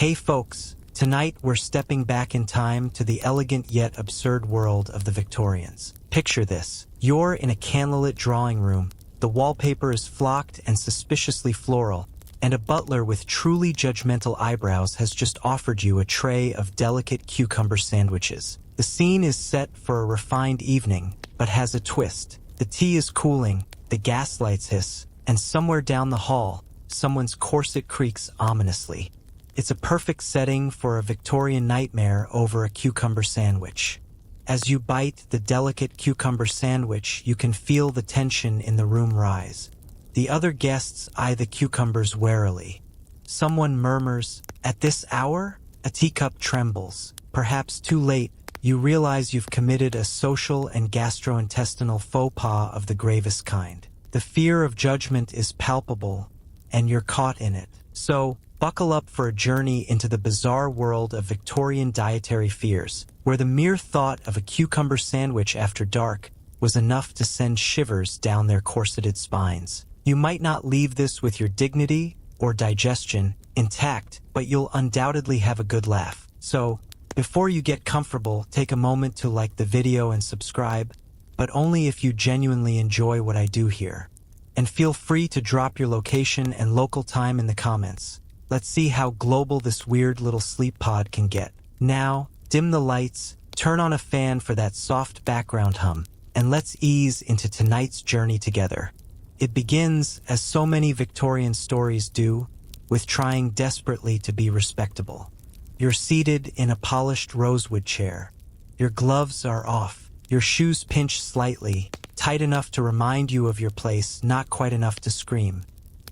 Hey folks, tonight we're stepping back in time to the elegant yet absurd world of the Victorians. Picture this. You're in a candlelit drawing room. The wallpaper is flocked and suspiciously floral, and a butler with truly judgmental eyebrows has just offered you a tray of delicate cucumber sandwiches. The scene is set for a refined evening, but has a twist. The tea is cooling, the gas lights hiss, and somewhere down the hall, someone's corset creaks ominously. It's a perfect setting for a Victorian nightmare over a cucumber sandwich. As you bite the delicate cucumber sandwich, you can feel the tension in the room rise. The other guests eye the cucumbers warily. Someone murmurs, "At this hour?" A teacup trembles. Perhaps too late, you realize you've committed a social and gastrointestinal faux pas of the gravest kind. The fear of judgment is palpable, and you're caught in it. So, buckle up for a journey into the bizarre world of Victorian dietary fears, where the mere thought of a cucumber sandwich after dark was enough to send shivers down their corseted spines. You might not leave this with your dignity or digestion intact, but you'll undoubtedly have a good laugh. So, before you get comfortable, take a moment to like the video and subscribe, but only if you genuinely enjoy what I do here. And feel free to drop your location and local time in the comments. Let's see how global this weird little sleep pod can get. Now, dim the lights, turn on a fan for that soft background hum, and let's ease into tonight's journey together. It begins, as so many Victorian stories do, with trying desperately to be respectable. You're seated in a polished rosewood chair. Your gloves are off. Your shoes pinch slightly, tight enough to remind you of your place, not quite enough to scream.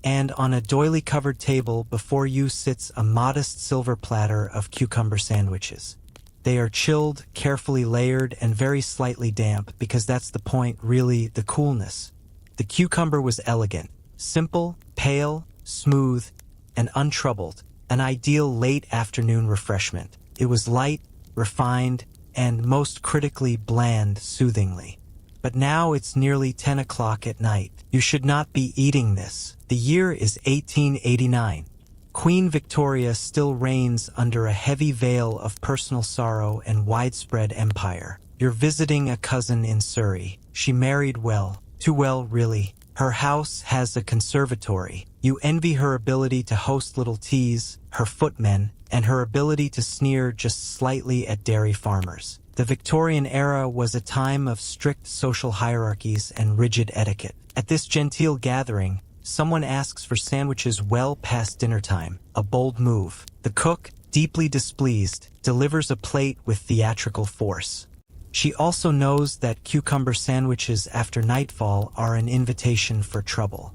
And on a doily-covered table before you sits a modest silver platter of cucumber sandwiches. They are chilled, carefully layered, and very slightly damp, because that's the point, really, the coolness. The cucumber was elegant, simple, pale, smooth, and untroubled, an ideal late afternoon refreshment. It was light, refined, and most critically bland soothingly. But now it's nearly 10 o'clock at night. You should not be eating this. The year is 1889. Queen Victoria still reigns under a heavy veil of personal sorrow and widespread empire. You're visiting a cousin in Surrey. She married well. Too well, really. Her house has a conservatory. You envy her ability to host little teas, her footmen, and her ability to sneer just slightly at dairy farmers. The Victorian era was a time of strict social hierarchies and rigid etiquette. At this genteel gathering, someone asks for sandwiches well past dinner time, a bold move. The cook, deeply displeased, delivers a plate with theatrical force. She also knows that cucumber sandwiches after nightfall are an invitation for trouble.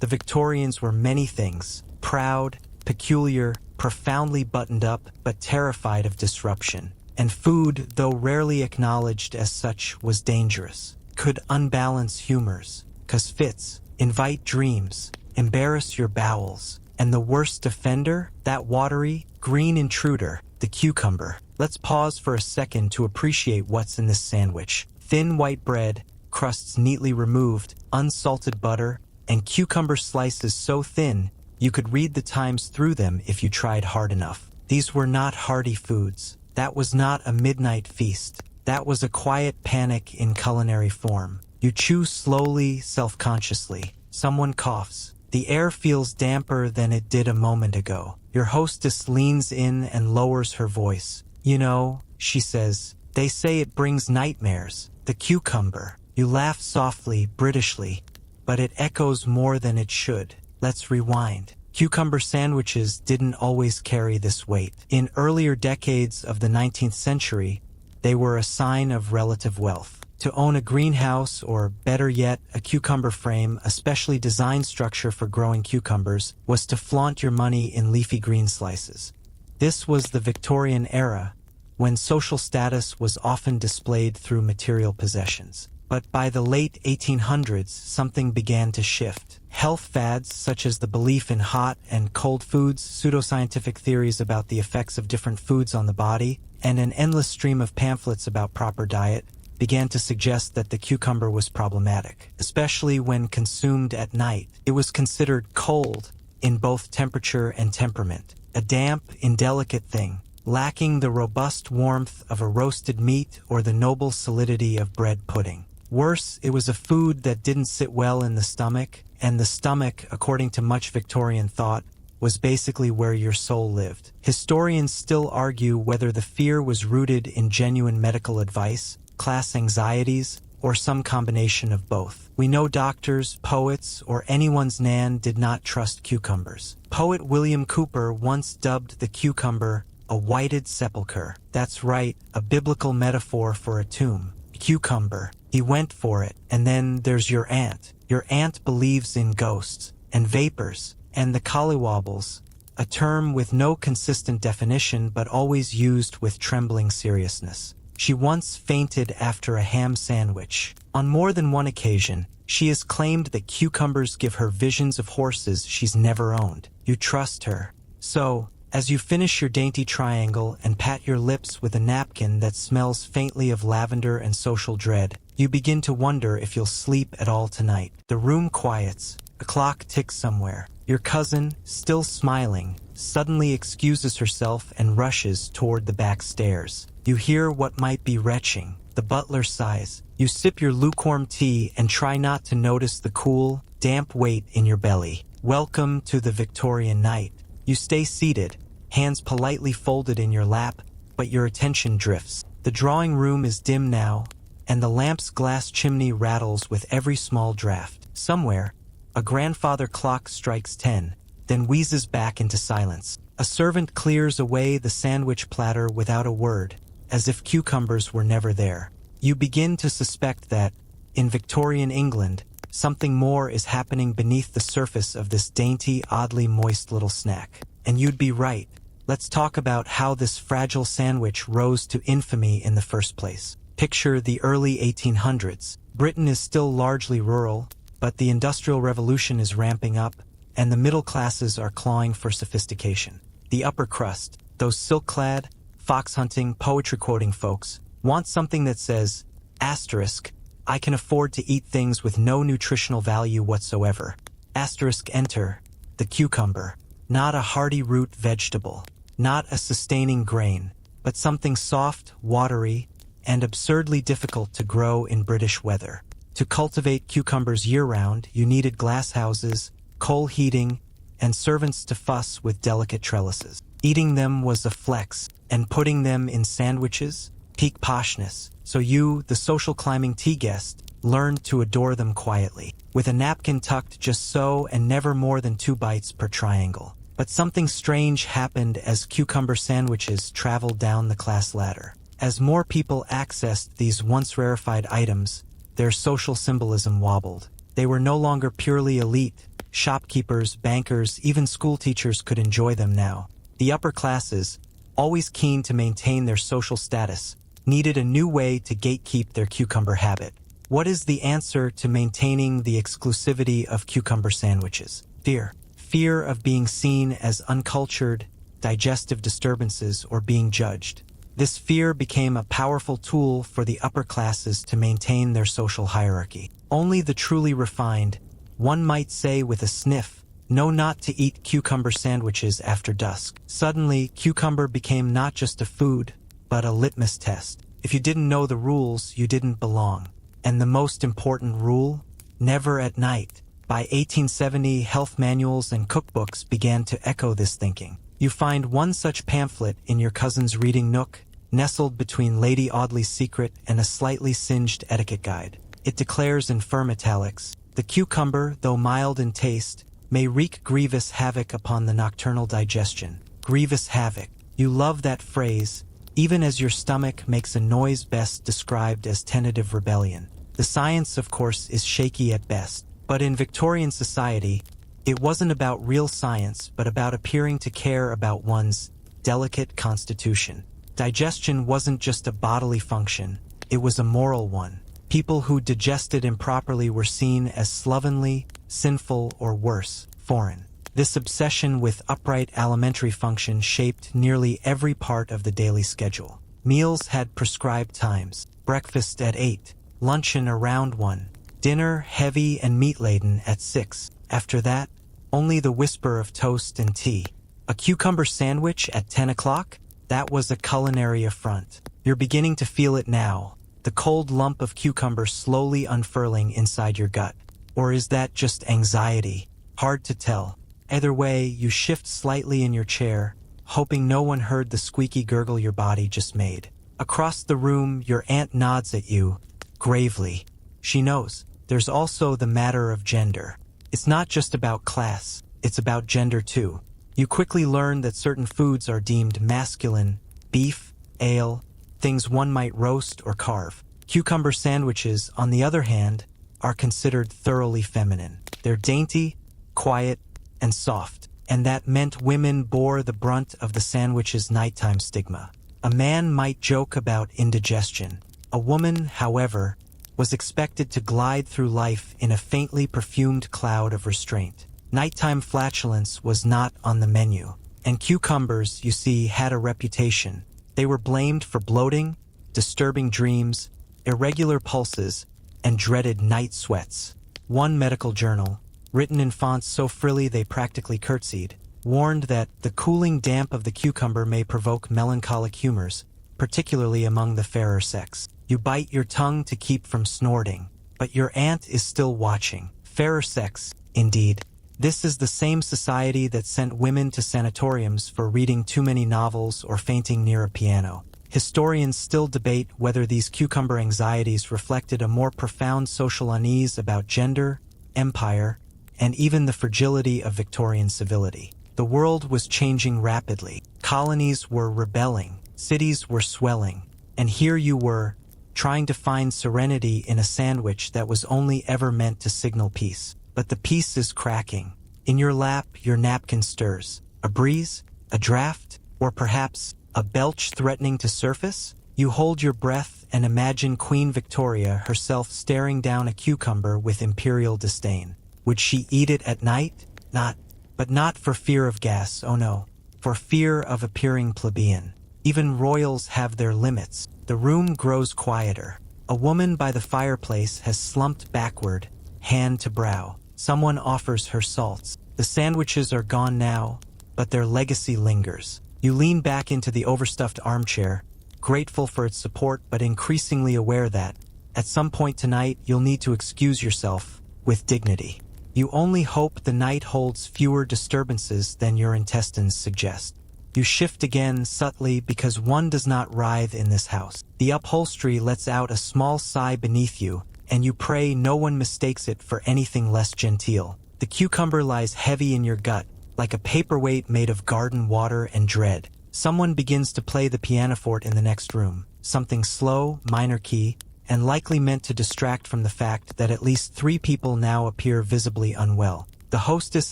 The Victorians were many things: proud, peculiar, profoundly buttoned up, but terrified of disruption. And food, though rarely acknowledged as such, was dangerous. Could unbalance humors, cause fits, invite dreams, embarrass your bowels. And the worst offender, that watery, green intruder, the cucumber. Let's pause for a second to appreciate what's in this sandwich. Thin white bread, crusts neatly removed, unsalted butter, and cucumber slices so thin you could read the times through them if you tried hard enough. These were not hearty foods. That was not a midnight feast. That was a quiet panic in culinary form. You chew slowly, self-consciously. Someone coughs. The air feels damper than it did a moment ago. Your hostess leans in and lowers her voice. "You know," she says, "they say it brings nightmares. The cucumber." You laugh softly, Britishly, but it echoes more than it should. Let's rewind. Cucumber sandwiches didn't always carry this weight. In earlier decades of the 19th century, they were a sign of relative wealth. To own a greenhouse, or better yet, a cucumber frame, a specially designed structure for growing cucumbers, was to flaunt your money in leafy green slices. This was the Victorian era, when social status was often displayed through material possessions. But by the late 1800s, something began to shift. Health fads, such as the belief in hot and cold foods, pseudoscientific theories about the effects of different foods on the body, and an endless stream of pamphlets about proper diet, began to suggest that the cucumber was problematic, especially when consumed at night. It was considered cold in both temperature and temperament. a damp, indelicate thing, lacking the robust warmth of a roasted meat or the noble solidity of bread pudding. Worse, it was a food that didn't sit well in the stomach, and the stomach, according to much Victorian thought, was basically where your soul lived. Historians still argue whether the fear was rooted in genuine medical advice, class anxieties, or some combination of both. We know doctors, poets, or anyone's nan did not trust cucumbers. Poet William Cowper once dubbed the cucumber a whited sepulchre. That's right, a biblical metaphor for a tomb. Cucumber. He went for it. And then there's your aunt. Your aunt believes in ghosts and vapors and the collywobbles, a term with no consistent definition but always used with trembling seriousness. She once fainted after a ham sandwich. On more than one occasion, she has claimed that cucumbers give her visions of horses she's never owned. You trust her. So, as you finish your dainty triangle and pat your lips with a napkin that smells faintly of lavender and social dread, you begin to wonder if you'll sleep at all tonight. The room quiets. A clock ticks somewhere. Your cousin, still smiling, suddenly excuses herself and rushes toward the back stairs. You hear what might be retching. The butler sighs. You sip your lukewarm tea and try not to notice the cool, damp weight in your belly. Welcome to the Victorian night. You stay seated, hands politely folded in your lap, but your attention drifts. The drawing room is dim now, and the lamp's glass chimney rattles with every small draft. Somewhere, a grandfather clock strikes 10, then wheezes back into silence. A servant clears away the sandwich platter without a word, as if cucumbers were never there. You begin to suspect that, in Victorian England, something more is happening beneath the surface of this dainty, oddly moist little snack. And you'd be right. Let's talk about how this fragile sandwich rose to infamy in the first place. Picture the early 1800s. Britain is still largely rural, but the Industrial Revolution is ramping up, and the middle classes are clawing for sophistication. The upper crust, those silk-clad, fox-hunting, poetry-quoting folks, want something that says, asterisk, I can afford to eat things with no nutritional value whatsoever. Asterisk enter, the cucumber. Not a hearty root vegetable, not a sustaining grain, but something soft, watery, and absurdly difficult to grow in British weather. To cultivate cucumbers year-round, you needed glasshouses, coal heating, and servants to fuss with delicate trellises. Eating them was a flex, and putting them in sandwiches, peak poshness. So you, the social climbing tea guest, learned to adore them quietly, with a napkin tucked just so and never more than 2 bites per triangle. But something strange happened as cucumber sandwiches traveled down the class ladder. As more people accessed these once rarefied items, their social symbolism wobbled. They were no longer purely elite. Shopkeepers, bankers, even school teachers could enjoy them now. The upper classes, always keen to maintain their social status, needed a new way to gatekeep their cucumber habit. What is the answer to maintaining the exclusivity of cucumber sandwiches? Fear. Fear of being seen as uncultured, digestive disturbances, or being judged. This fear became a powerful tool for the upper classes to maintain their social hierarchy. Only the truly refined, one might say with a sniff, know not to eat cucumber sandwiches after dusk. Suddenly, cucumber became not just a food, but a litmus test. If you didn't know the rules, you didn't belong. And the most important rule? Never at night. By 1870, health manuals and cookbooks began to echo this thinking. You find one such pamphlet in your cousin's reading nook, nestled between Lady Audley's Secret and a slightly singed etiquette guide. It declares in firm italics, the cucumber, though mild in taste, may wreak grievous havoc upon the nocturnal digestion. Grievous havoc. You love that phrase, even as your stomach makes a noise best described as tentative rebellion. The science, of course, is shaky at best. But in Victorian society, it wasn't about real science, but about appearing to care about one's delicate constitution. Digestion wasn't just a bodily function, it was a moral one. People who digested improperly were seen as slovenly, sinful, or worse, foreign. This obsession with upright alimentary function shaped nearly every part of the daily schedule. Meals had prescribed times: breakfast at 8, luncheon around 1, dinner heavy and meat-laden at 6. After that, only the whisper of toast and tea. A cucumber sandwich at 10 o'clock? That was a culinary affront. You're beginning to feel it now, the cold lump of cucumber slowly unfurling inside your gut. Or is that just anxiety? Hard to tell. Either way, you shift slightly in your chair, hoping no one heard the squeaky gurgle your body just made. Across the room, your aunt nods at you, gravely. She knows. There's also the matter of gender. It's not just about class, it's about gender too. You quickly learn that certain foods are deemed masculine: beef, ale, things one might roast or carve. Cucumber sandwiches, on the other hand, are considered thoroughly feminine. They're dainty, quiet, and soft, and that meant women bore the brunt of the sandwich's nighttime stigma. A man might joke about indigestion. A woman, however, was expected to glide through life in a faintly perfumed cloud of restraint. Nighttime flatulence was not on the menu, and cucumbers, you see, had a reputation. They were blamed for bloating, disturbing dreams, irregular pulses, and dreaded night sweats. One medical journal, written in fonts so frilly they practically curtsied, warned that the cooling damp of the cucumber may provoke melancholic humors, particularly among the fairer sex. You bite your tongue to keep from snorting, but your aunt is still watching. Fairer sex, indeed. This is the same society that sent women to sanatoriums for reading too many novels or fainting near a piano. Historians still debate whether these cucumber anxieties reflected a more profound social unease about gender, empire, and even the fragility of Victorian civility. The world was changing rapidly. Colonies were rebelling, cities were swelling, and here you were, trying to find serenity in a sandwich that was only ever meant to signal peace. But the peace is cracking. In your lap, your napkin stirs. A breeze? A draft? Or perhaps a belch threatening to surface? You hold your breath and imagine Queen Victoria herself staring down a cucumber with imperial disdain. Would she eat it at night? But not for fear of gas, oh no, for fear of appearing plebeian. Even royals have their limits. The room grows quieter. A woman by the fireplace has slumped backward, hand to brow. Someone offers her salts. The sandwiches are gone now, but their legacy lingers. You lean back into the overstuffed armchair, grateful for its support but increasingly aware that, at some point tonight, you'll need to excuse yourself with dignity. You only hope the night holds fewer disturbances than your intestines suggest. You shift again subtly because one does not writhe in this house. The upholstery lets out a small sigh beneath you, and you pray no one mistakes it for anything less genteel. The cucumber lies heavy in your gut, like a paperweight made of garden water and dread. Someone begins to play the pianoforte in the next room, something slow, minor key, and likely meant to distract from the fact that at least 3 people now appear visibly unwell. The hostess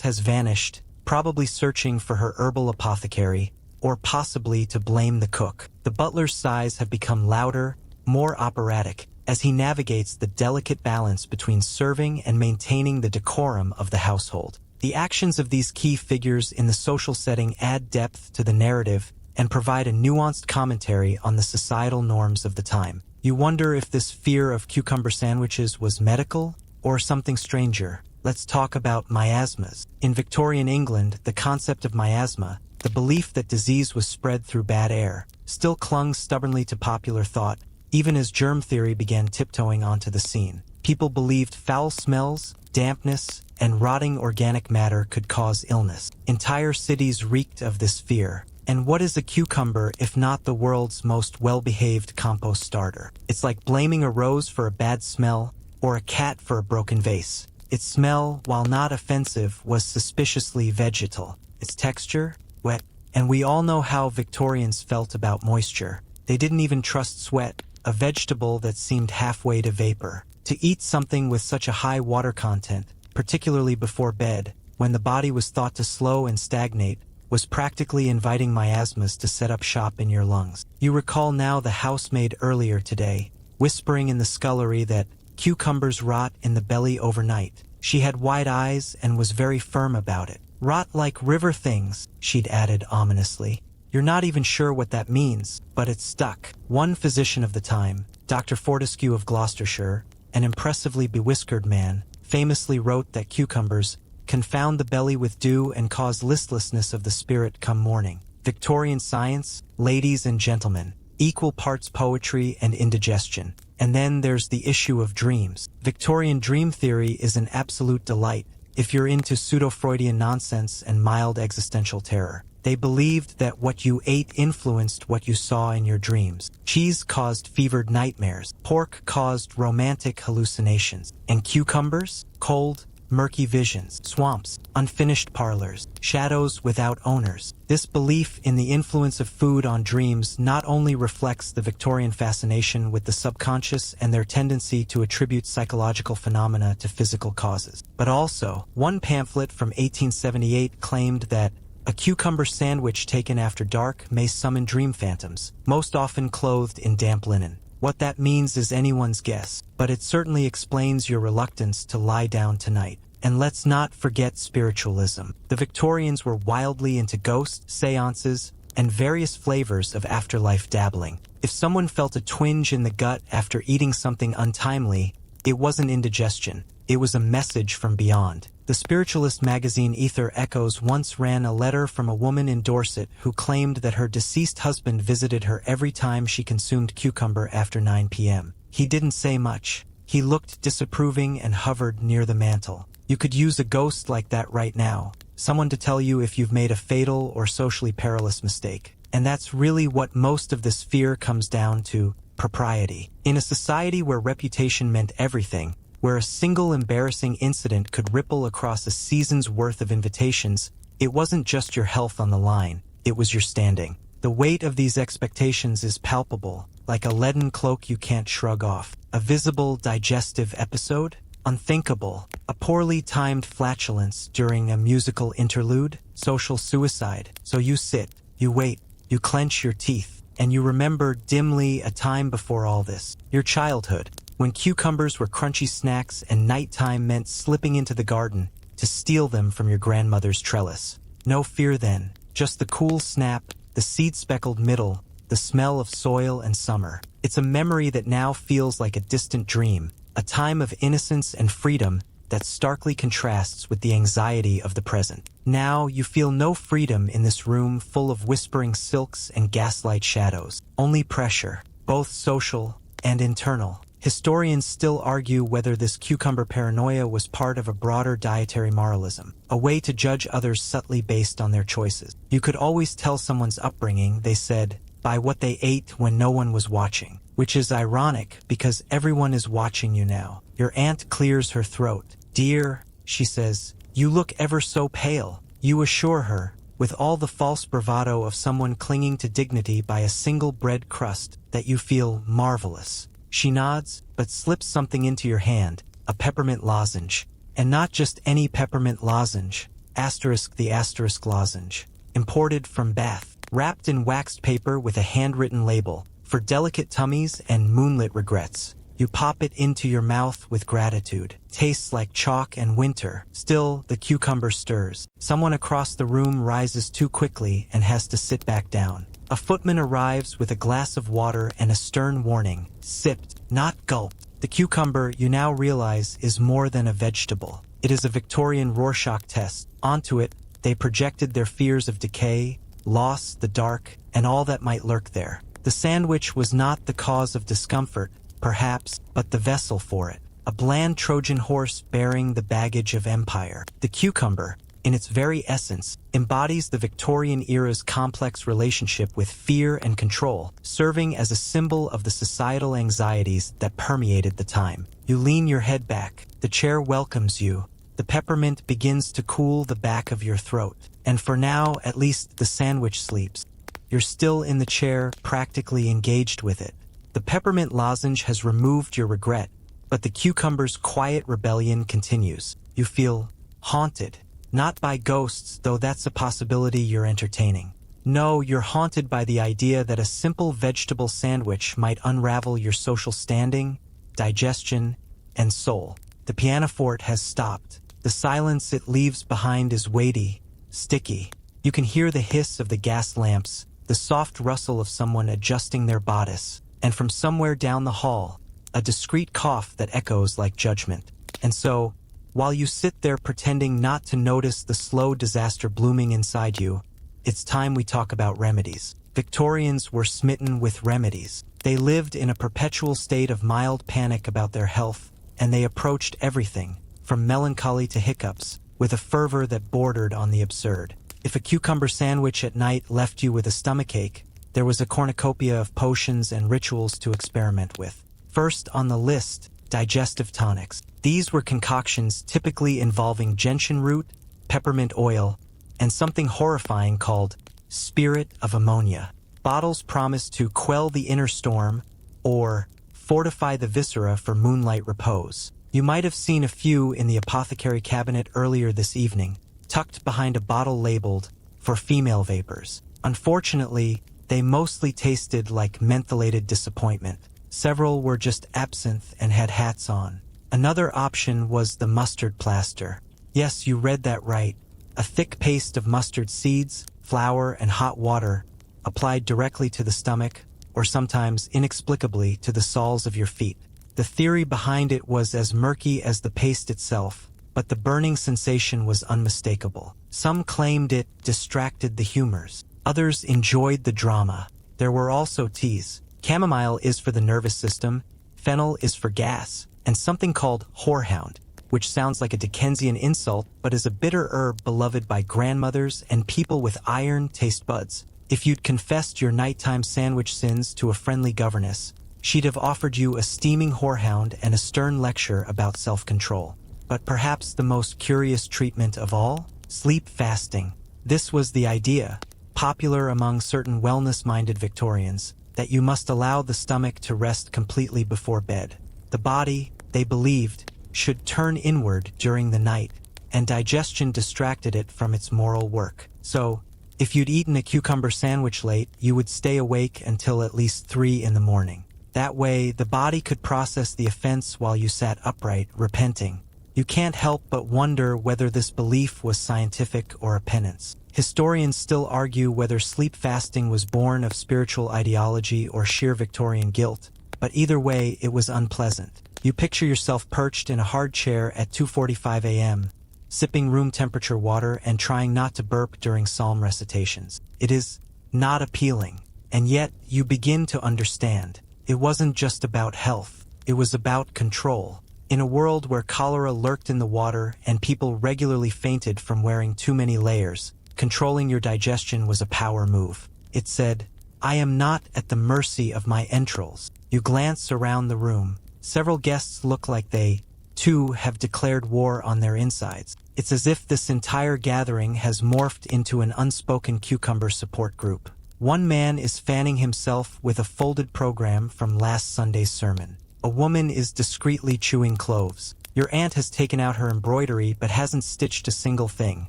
has vanished, probably searching for her herbal apothecary, or possibly to blame the cook. The butler's sighs have become louder, more operatic, as he navigates the delicate balance between serving and maintaining the decorum of the household. The actions of these key figures in the social setting add depth to the narrative and provide a nuanced commentary on the societal norms of the time. You wonder if this fear of cucumber sandwiches was medical or something stranger. Let's talk about miasmas. In Victorian England, the concept of miasma, the belief that disease was spread through bad air, still clung stubbornly to popular thought, even as germ theory began tiptoeing onto the scene. People believed foul smells, dampness, and rotting organic matter could cause illness. Entire cities reeked of this fear. And what is a cucumber if not the world's most well-behaved compost starter? It's like blaming a rose for a bad smell or a cat for a broken vase. Its smell, while not offensive, was suspiciously vegetal. Its texture, wet. And we all know how Victorians felt about moisture. They didn't even trust sweat, a vegetable that seemed halfway to vapor. To eat something with such a high water content, particularly before bed, when the body was thought to slow and stagnate, was practically inviting miasmas to set up shop in your lungs. You recall now the housemaid earlier today, whispering in the scullery that cucumbers rot in the belly overnight. She had wide eyes and was very firm about it. Rot like river things, she'd added ominously. You're not even sure what that means, but it stuck. One physician of the time, Dr. Fortescue of Gloucestershire, an impressively bewhiskered man, famously wrote that cucumbers confound the belly with dew and cause listlessness of the spirit come morning. Victorian science, ladies and gentlemen, equal parts poetry and indigestion. And then there's the issue of dreams. Victorian dream theory is an absolute delight if you're into pseudo-Freudian nonsense and mild existential terror. They believed that what you ate influenced what you saw in your dreams. Cheese caused fevered nightmares. Pork caused romantic hallucinations. And cucumbers? Cold, murky visions. Swamps, unfinished parlors, shadows without owners. This belief in the influence of food on dreams not only reflects the Victorian fascination with the subconscious and their tendency to attribute psychological phenomena to physical causes, but also, one pamphlet from 1878 claimed that a cucumber sandwich taken after dark may summon dream phantoms, most often clothed in damp linen. What that means is anyone's guess, but it certainly explains your reluctance to lie down tonight. And let's not forget spiritualism. The Victorians were wildly into ghosts, seances, and various flavors of afterlife dabbling. If someone felt a twinge in the gut after eating something untimely, it wasn't indigestion. It was a message from beyond. The spiritualist magazine Ether Echoes once ran a letter from a woman in Dorset who claimed that her deceased husband visited her every time she consumed cucumber after 9 p.m. He didn't say much. He looked disapproving and hovered near the mantel. You could use a ghost like that right now, someone to tell you if you've made a fatal or socially perilous mistake. And that's really what most of this fear comes down to: propriety. In a society where reputation meant everything, where a single embarrassing incident could ripple across a season's worth of invitations, it wasn't just your health on the line, it was your standing. The weight of these expectations is palpable, like a leaden cloak you can't shrug off. A visible digestive episode? Unthinkable. A poorly timed flatulence during a musical interlude? Social suicide. So you sit, you wait, you clench your teeth, and you remember dimly a time before all this. Your childhood, when cucumbers were crunchy snacks and nighttime meant slipping into the garden to steal them from your grandmother's trellis. No fear then, just the cool snap, the seed-speckled middle, the smell of soil and summer. It's a memory that now feels like a distant dream, a time of innocence and freedom that starkly contrasts with the anxiety of the present. Now you feel no freedom in this room full of whispering silks and gaslight shadows. Only pressure, both social and internal. Historians still argue whether this cucumber paranoia was part of a broader dietary moralism, a way to judge others subtly based on their choices. You could always tell someone's upbringing, they said, by what they ate when no one was watching, which is ironic because everyone is watching you now. Your aunt clears her throat. "Dear," she says, "you look ever so pale." You assure her, with all the false bravado of someone clinging to dignity by a single bread crust, that you feel marvelous. She nods, but slips something into your hand, a peppermint lozenge. And not just any peppermint lozenge, the * lozenge. Imported from Bath, wrapped in waxed paper with a handwritten label, for delicate tummies and moonlit regrets. You pop it into your mouth with gratitude. Tastes like chalk and winter. Still, the cucumber stirs. Someone across the room rises too quickly and has to sit back down. A footman arrives with a glass of water and a stern warning: sipped, not gulped. The cucumber, you now realize, is more than a vegetable. It is a Victorian Rorschach test. Onto it, they projected their fears of decay, loss, the dark, and all that might lurk there. The sandwich was not the cause of discomfort, perhaps, but the vessel for it. A bland Trojan horse bearing the baggage of empire. The cucumber, in its very essence, embodies the Victorian era's complex relationship with fear and control, serving as a symbol of the societal anxieties that permeated the time. You lean your head back. The chair welcomes you. The peppermint begins to cool the back of your throat. And for now, at least, the sandwich sleeps. You're still in the chair, practically engaged with it. The peppermint lozenge has removed your regret, but the cucumber's quiet rebellion continues. You feel haunted. Not by ghosts, though that's a possibility you're entertaining. No, you're haunted by the idea that a simple vegetable sandwich might unravel your social standing, digestion, and soul. The pianoforte has stopped. The silence it leaves behind is weighty, sticky. You can hear the hiss of the gas lamps, the soft rustle of someone adjusting their bodice, and from somewhere down the hall, a discreet cough that echoes like judgment. And so, While you sit there pretending not to notice the slow disaster blooming inside you, it's time we talk about remedies. Victorians were smitten with remedies. They lived in a perpetual state of mild panic about their health, and they approached everything, from melancholy to hiccups, with a fervor that bordered on the absurd. If a cucumber sandwich at night left you with a stomachache, there was a cornucopia of potions and rituals to experiment with. First on the list, digestive tonics. These were concoctions typically involving gentian root, peppermint oil, and something horrifying called spirit of ammonia. Bottles promised to quell the inner storm or fortify the viscera for moonlight repose. You might have seen a few in the apothecary cabinet earlier this evening, tucked behind a bottle labeled for female vapors. Unfortunately, they mostly tasted like mentholated disappointment. Several were just absinthe and had hats on. Another option was the mustard plaster. Yes, you read that right. A thick paste of mustard seeds, flour, and hot water applied directly to the stomach, or sometimes inexplicably to the soles of your feet. The theory behind it was as murky as the paste itself, but the burning sensation was unmistakable. Some claimed it distracted the humors. Others enjoyed the drama. There were also teas. Chamomile is for the nervous system, fennel is for gas, and something called whorehound, which sounds like a Dickensian insult but is a bitter herb beloved by grandmothers and people with iron taste buds. If you'd confessed your nighttime sandwich sins to a friendly governess, she'd have offered you a steaming whorehound and a stern lecture about self-control. But perhaps the most curious treatment of all? Sleep fasting. This was the idea, popular among certain wellness-minded Victorians, that you must allow the stomach to rest completely before bed. The body, they believed, should turn inward during the night, and digestion distracted it from its moral work. So, if you'd eaten a cucumber sandwich late, you would stay awake until at least 3 in the morning. That way, the body could process the offense while you sat upright, repenting. You can't help but wonder whether this belief was scientific or a penance. Historians still argue whether sleep fasting was born of spiritual ideology or sheer Victorian guilt, but either way, it was unpleasant. You picture yourself perched in a hard chair at 2:45 a.m., sipping room temperature water and trying not to burp during psalm recitations. It is not appealing, and yet you begin to understand. It wasn't just about health, it was about control. In a world where cholera lurked in the water and people regularly fainted from wearing too many layers, controlling your digestion was a power move. It said, "I am not at the mercy of my entrails." You glance around the room. Several guests look like they, too, have declared war on their insides. It's as if this entire gathering has morphed into an unspoken cucumber support group. One man is fanning himself with a folded program from last Sunday's sermon. A woman is discreetly chewing cloves. Your aunt has taken out her embroidery but hasn't stitched a single thing.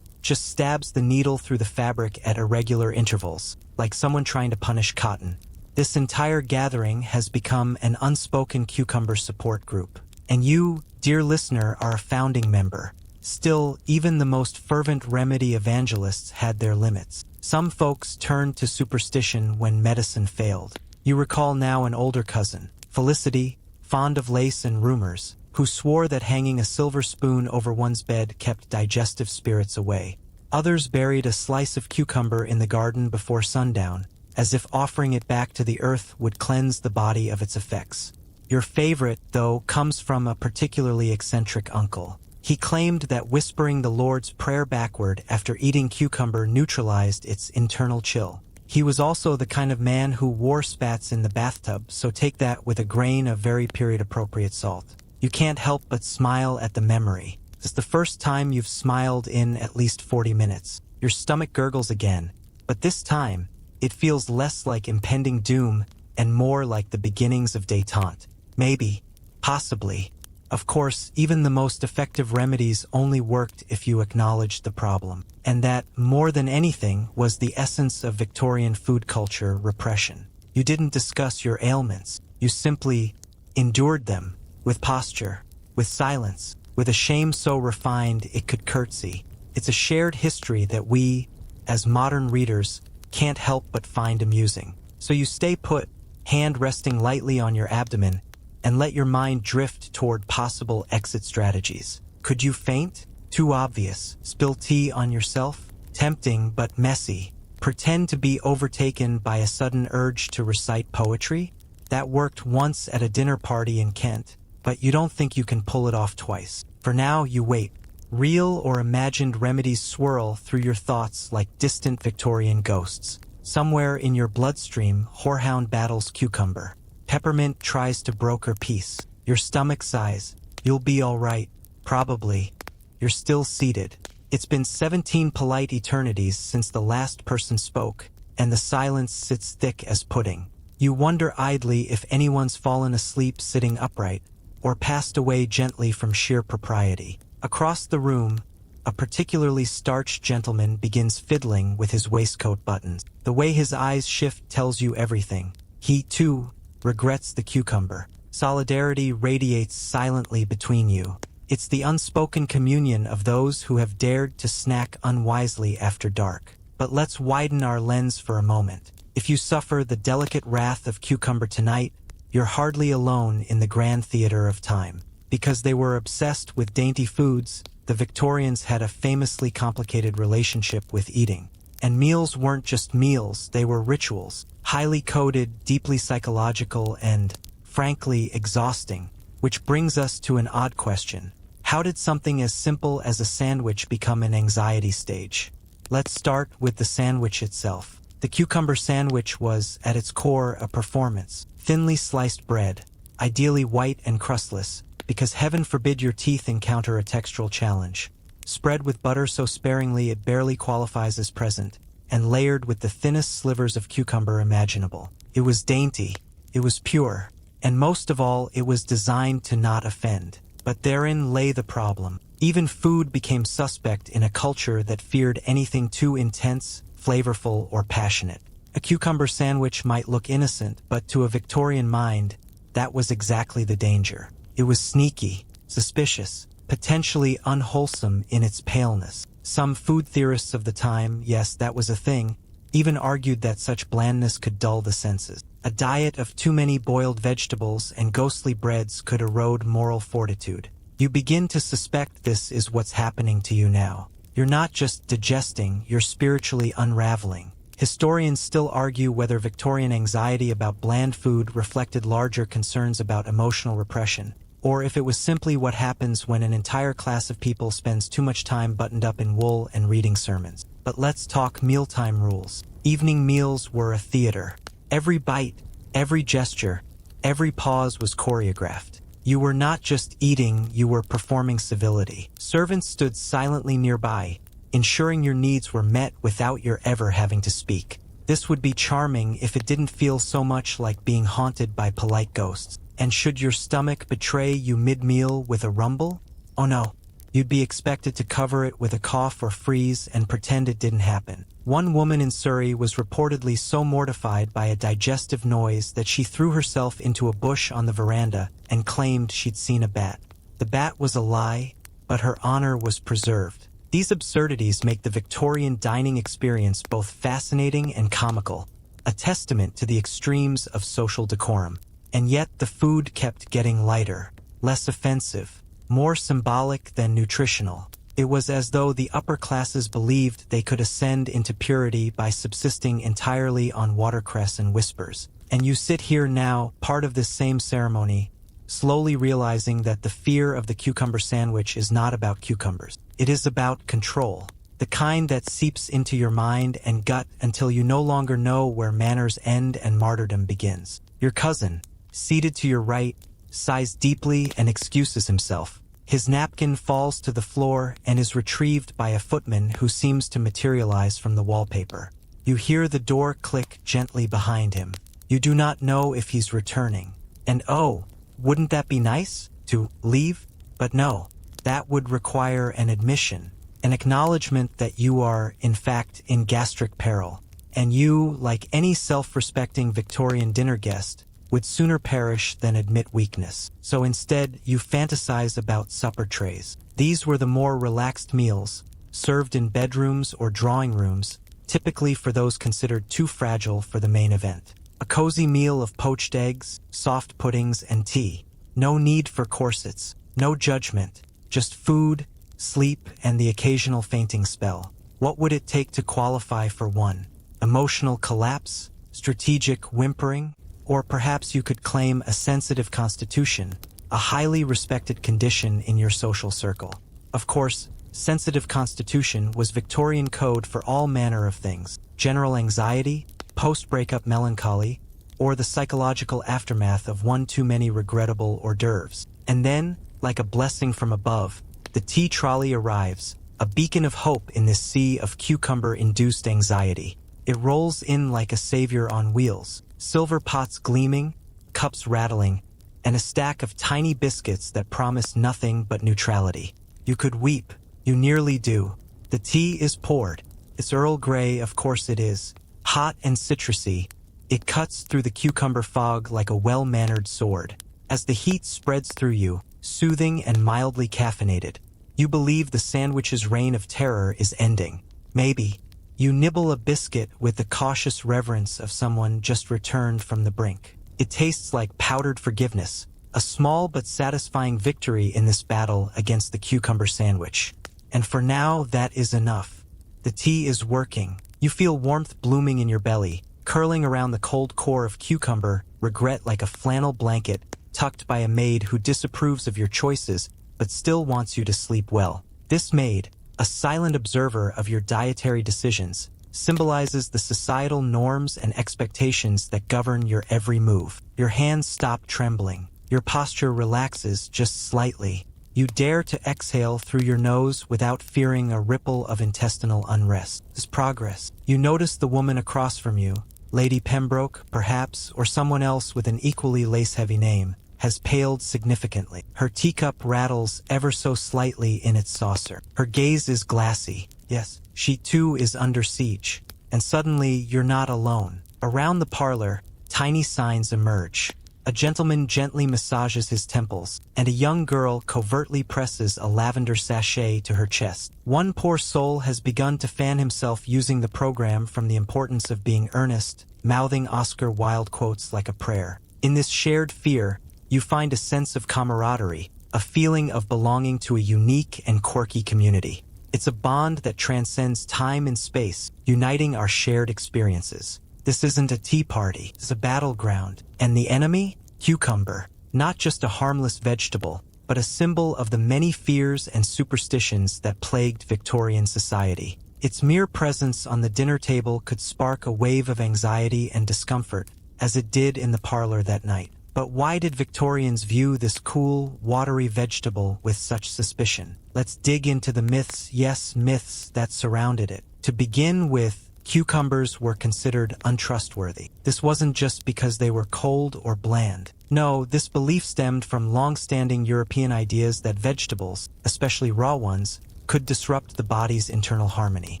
Just stabs the needle through the fabric at irregular intervals, like someone trying to punish cotton. This entire gathering has become an unspoken cucumber support group. And you, dear listener, are a founding member. Still, even the most fervent remedy evangelists had their limits. Some folks turned to superstition when medicine failed. You recall now an older cousin, Felicity, fond of lace and rumors, who swore that hanging a silver spoon over one's bed kept digestive spirits away. Others buried a slice of cucumber in the garden before sundown, as if offering it back to the earth would cleanse the body of its effects. Your favorite, though, comes from a particularly eccentric uncle. He claimed that whispering the Lord's Prayer backward after eating cucumber neutralized its internal chill. He was also the kind of man who wore spats in the bathtub, so take that with a grain of very period-appropriate salt. You can't help but smile at the memory. It's the first time you've smiled in at least 40 minutes. Your stomach gurgles again, but this time, it feels less like impending doom and more like the beginnings of détente. Maybe, possibly. Of course, even the most effective remedies only worked if you acknowledged the problem. And that, more than anything, was the essence of Victorian food culture repression. You didn't discuss your ailments. You simply endured them, with posture, with silence, with a shame so refined it could curtsy. It's a shared history that we, as modern readers, can't help but find amusing. So you stay put, hand resting lightly on your abdomen, and let your mind drift toward possible exit strategies. Could you faint? Too obvious. Spill tea on yourself? Tempting but messy. Pretend to be overtaken by a sudden urge to recite poetry? That worked once at a dinner party in Kent, but you don't think you can pull it off twice. For now, you wait. Real or imagined remedies swirl through your thoughts like distant Victorian ghosts. Somewhere in your bloodstream, horehound battles cucumber. Peppermint tries to broker peace. Your stomach sighs. You'll be all right. Probably. You're still seated. It's been 17 polite eternities since the last person spoke, and the silence sits thick as pudding. You wonder idly if anyone's fallen asleep sitting upright, or passed away gently from sheer propriety. Across the room, a particularly starched gentleman begins fiddling with his waistcoat buttons. The way his eyes shift tells you everything. He, too, regrets the cucumber. Solidarity radiates silently between you. It's the unspoken communion of those who have dared to snack unwisely after dark. But let's widen our lens for a moment. If you suffer the delicate wrath of cucumber tonight, you're hardly alone in the grand theater of time. Because they were obsessed with dainty foods, the Victorians had a famously complicated relationship with eating. And meals weren't just meals, they were rituals. Highly coded, deeply psychological, and, frankly, exhausting. Which brings us to an odd question. How did something as simple as a sandwich become an anxiety stage? Let's start with the sandwich itself. The cucumber sandwich was, at its core, a performance. Thinly sliced bread, ideally white and crustless, because heaven forbid your teeth encounter a textural challenge. Spread with butter so sparingly it barely qualifies as present, and layered with the thinnest slivers of cucumber imaginable. It was dainty, it was pure, and most of all, it was designed to not offend. But therein lay the problem. Even food became suspect in a culture that feared anything too intense, flavorful, or passionate. A cucumber sandwich might look innocent, but to a Victorian mind, that was exactly the danger. It was sneaky, suspicious, potentially unwholesome in its paleness. Some food theorists of the time, yes, that was a thing, even argued that such blandness could dull the senses. A diet of too many boiled vegetables and ghostly breads could erode moral fortitude. You begin to suspect this is what's happening to you now. You're not just digesting, you're spiritually unraveling. Historians still argue whether Victorian anxiety about bland food reflected larger concerns about emotional repression, or if it was simply what happens when an entire class of people spends too much time buttoned up in wool and reading sermons. But let's talk mealtime rules. Evening meals were a theater. Every bite, every gesture, every pause was choreographed. You were not just eating, you were performing civility. Servants stood silently nearby, ensuring your needs were met without your ever having to speak. This would be charming if it didn't feel so much like being haunted by polite ghosts. And should your stomach betray you mid-meal with a rumble? Oh no, you'd be expected to cover it with a cough or freeze and pretend it didn't happen. One woman in Surrey was reportedly so mortified by a digestive noise that she threw herself into a bush on the veranda and claimed she'd seen a bat. The bat was a lie, but her honor was preserved. These absurdities make the Victorian dining experience both fascinating and comical, a testament to the extremes of social decorum. And yet the food kept getting lighter, less offensive, more symbolic than nutritional. It was as though the upper classes believed they could ascend into purity by subsisting entirely on watercress and whispers. And you sit here now, part of this same ceremony, slowly realizing that the fear of the cucumber sandwich is not about cucumbers. It is about control, the kind that seeps into your mind and gut until you no longer know where manners end and martyrdom begins. Your cousin, seated to your right, sighs deeply and excuses himself. His napkin falls to the floor and is retrieved by a footman who seems to materialize from the wallpaper. You hear the door click gently behind him. You do not know if he's returning. And oh, wouldn't that be nice? To leave? But no, that would require an admission, an acknowledgement that you are, in fact, in gastric peril. And you, like any self-respecting Victorian dinner guest, would sooner perish than admit weakness. So instead, you fantasize about supper trays. These were the more relaxed meals, served in bedrooms or drawing rooms, typically for those considered too fragile for the main event. A cozy meal of poached eggs, soft puddings, and tea. No need for corsets, no judgment, just food, sleep, and the occasional fainting spell. What would it take to qualify for one? Emotional collapse? Strategic whimpering? Or perhaps you could claim a sensitive constitution, a highly respected condition in your social circle. Of course, sensitive constitution was Victorian code for all manner of things: general anxiety, post-breakup melancholy, or the psychological aftermath of one too many regrettable hors d'oeuvres. And then, like a blessing from above, the tea trolley arrives, a beacon of hope in this sea of cucumber-induced anxiety. It rolls in like a savior on wheels, silver pots gleaming, cups rattling, and a stack of tiny biscuits that promise nothing but neutrality. You could weep. You nearly do. The tea is poured. It's Earl Grey, of course it is. Hot and citrusy, it cuts through the cucumber fog like a well-mannered sword. As the heat spreads through you, soothing and mildly caffeinated, you believe the sandwich's reign of terror is ending. Maybe. You nibble a biscuit with the cautious reverence of someone just returned from the brink. It tastes like powdered forgiveness, a small but satisfying victory in this battle against the cucumber sandwich. And for now, that is enough. The tea is working. You feel warmth blooming in your belly, curling around the cold core of cucumber, regret like a flannel blanket tucked by a maid who disapproves of your choices but still wants you to sleep well. This maid, a silent observer of your dietary decisions, symbolizes the societal norms and expectations that govern your every move. Your hands stop trembling. Your posture relaxes just slightly. You dare to exhale through your nose without fearing a ripple of intestinal unrest. This progress. You notice the woman across from you, Lady Pembroke, perhaps, or someone else with an equally lace-heavy name, has paled significantly. Her teacup rattles ever so slightly in its saucer. Her gaze is glassy. Yes, she too is under siege. And suddenly, you're not alone. Around the parlor, tiny signs emerge. A gentleman gently massages his temples, and a young girl covertly presses a lavender sachet to her chest. One poor soul has begun to fan himself using the program from The Importance of Being Earnest, mouthing Oscar Wilde quotes like a prayer. In this shared fear, you find a sense of camaraderie, a feeling of belonging to a unique and quirky community. It's a bond that transcends time and space, uniting our shared experiences. This isn't a tea party, it's a battleground. And the enemy? Cucumber. Not just a harmless vegetable, but a symbol of the many fears and superstitions that plagued Victorian society. Its mere presence on the dinner table could spark a wave of anxiety and discomfort, as it did in the parlor that night. But why did Victorians view this cool, watery vegetable with such suspicion? Let's dig into the myths, yes, myths that surrounded it. To begin with, cucumbers were considered untrustworthy. This wasn't just because they were cold or bland. No, this belief stemmed from long-standing European ideas that vegetables, especially raw ones, could disrupt the body's internal harmony.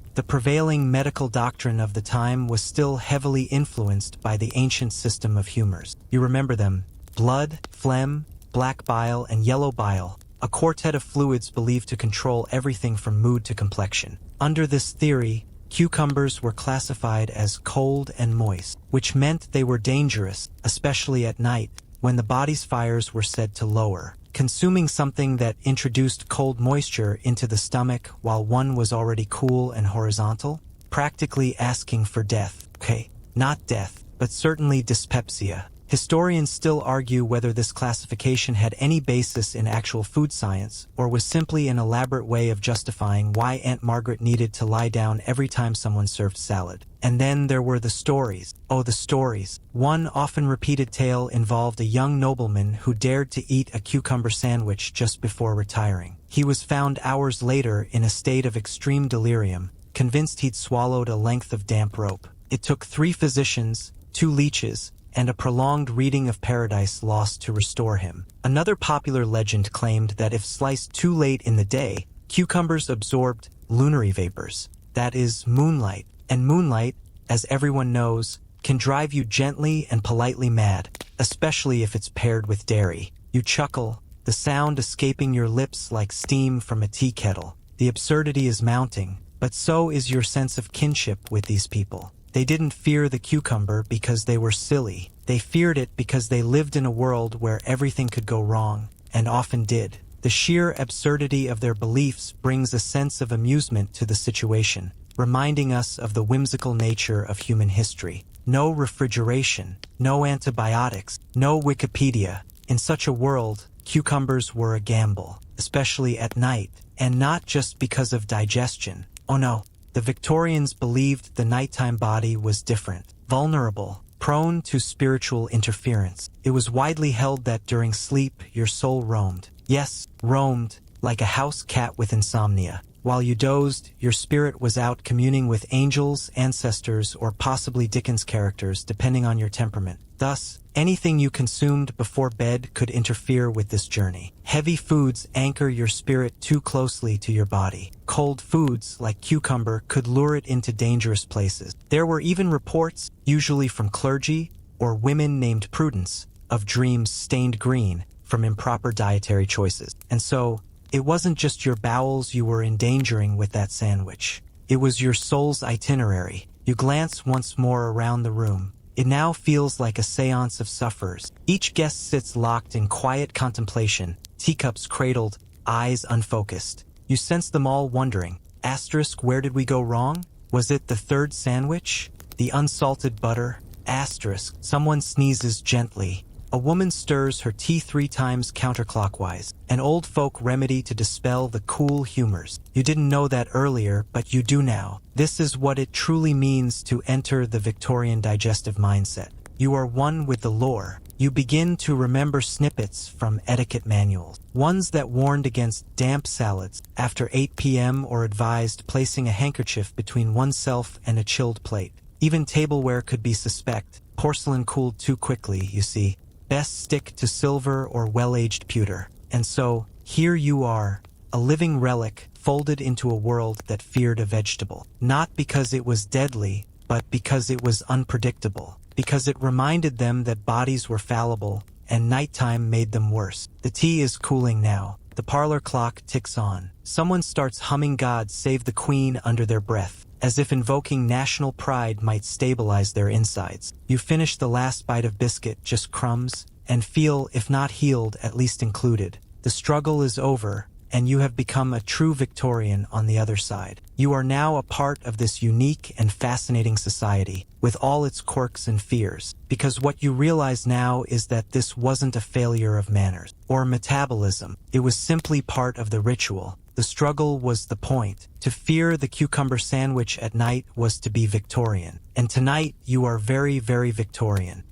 The prevailing medical doctrine of the time was still heavily influenced by the ancient system of humors. You remember them: blood, phlegm, black bile, and yellow bile, a quartet of fluids believed to control everything from mood to complexion. Under this theory, cucumbers were classified as cold and moist, which meant they were dangerous, especially at night, when the body's fires were said to lower. Consuming something that introduced cold moisture into the stomach while one was already cool and horizontal? Practically asking for death. Okay, not death, but certainly dyspepsia. Historians still argue whether this classification had any basis in actual food science, or was simply an elaborate way of justifying why Aunt Margaret needed to lie down every time someone served salad. And then there were the stories. Oh, the stories. One often repeated tale involved a young nobleman who dared to eat a cucumber sandwich just before retiring. He was found hours later in a state of extreme delirium, convinced he'd swallowed a length of damp rope. It took 3 physicians, 2 leeches, and a prolonged reading of Paradise Lost to restore him. Another popular legend claimed that if sliced too late in the day, cucumbers absorbed lunary vapors, that is, moonlight. And moonlight, as everyone knows, can drive you gently and politely mad, especially if it's paired with dairy. You chuckle, the sound escaping your lips like steam from a tea kettle. The absurdity is mounting, but so is your sense of kinship with these people. They didn't fear the cucumber because they were silly. They feared it because they lived in a world where everything could go wrong, and often did. The sheer absurdity of their beliefs brings a sense of amusement to the situation, reminding us of the whimsical nature of human history. No refrigeration, no antibiotics, no Wikipedia. In such a world, cucumbers were a gamble, especially at night, and not just because of digestion. Oh no, the Victorians believed the nighttime body was different, vulnerable, prone to spiritual interference. It was widely held that during sleep your soul roamed. Yes, roamed, like a house cat with insomnia. While you dozed, your spirit was out communing with angels, ancestors, or possibly Dickens characters, depending on your temperament. Thus, anything you consumed before bed could interfere with this journey. Heavy foods anchor your spirit too closely to your body. Cold foods, like cucumber, could lure it into dangerous places. There were even reports, usually from clergy or women named Prudence, of dreams stained green from improper dietary choices. And so, it wasn't just your bowels you were endangering with that sandwich. It was your soul's itinerary. You glance once more around the room. It now feels like a seance of sufferers. Each guest sits locked in quiet contemplation, teacups cradled, eyes unfocused. You sense them all wondering, asterisk, where did we go wrong? Was it the third sandwich? The unsalted butter? Asterisk, someone sneezes gently. A woman stirs her tea 3 times counterclockwise, an old folk remedy to dispel the cool humors. You didn't know that earlier, but you do now. This is what it truly means to enter the Victorian digestive mindset. You are one with the lore. You begin to remember snippets from etiquette manuals, ones that warned against damp salads after 8 p.m. or advised placing a handkerchief between oneself and a chilled plate. Even tableware could be suspect. Porcelain cooled too quickly, you see. Best stick to silver or well-aged pewter. And so, here you are, a living relic folded into a world that feared a vegetable. Not because it was deadly, but because it was unpredictable. Because it reminded them that bodies were fallible, and nighttime made them worse. The tea is cooling now. The parlor clock ticks on. Someone starts humming God Save the Queen under their breath, as if invoking national pride might stabilize their insides. You finish the last bite of biscuit, just crumbs, and feel, if not healed, at least included. The struggle is over, and you have become a true Victorian on the other side. You are now a part of this unique and fascinating society, with all its quirks and fears, because what you realize now is that this wasn't a failure of manners or metabolism. It was simply part of the ritual. The struggle was the point. To fear the cucumber sandwich at night was to be Victorian. And tonight, you are very, very Victorian.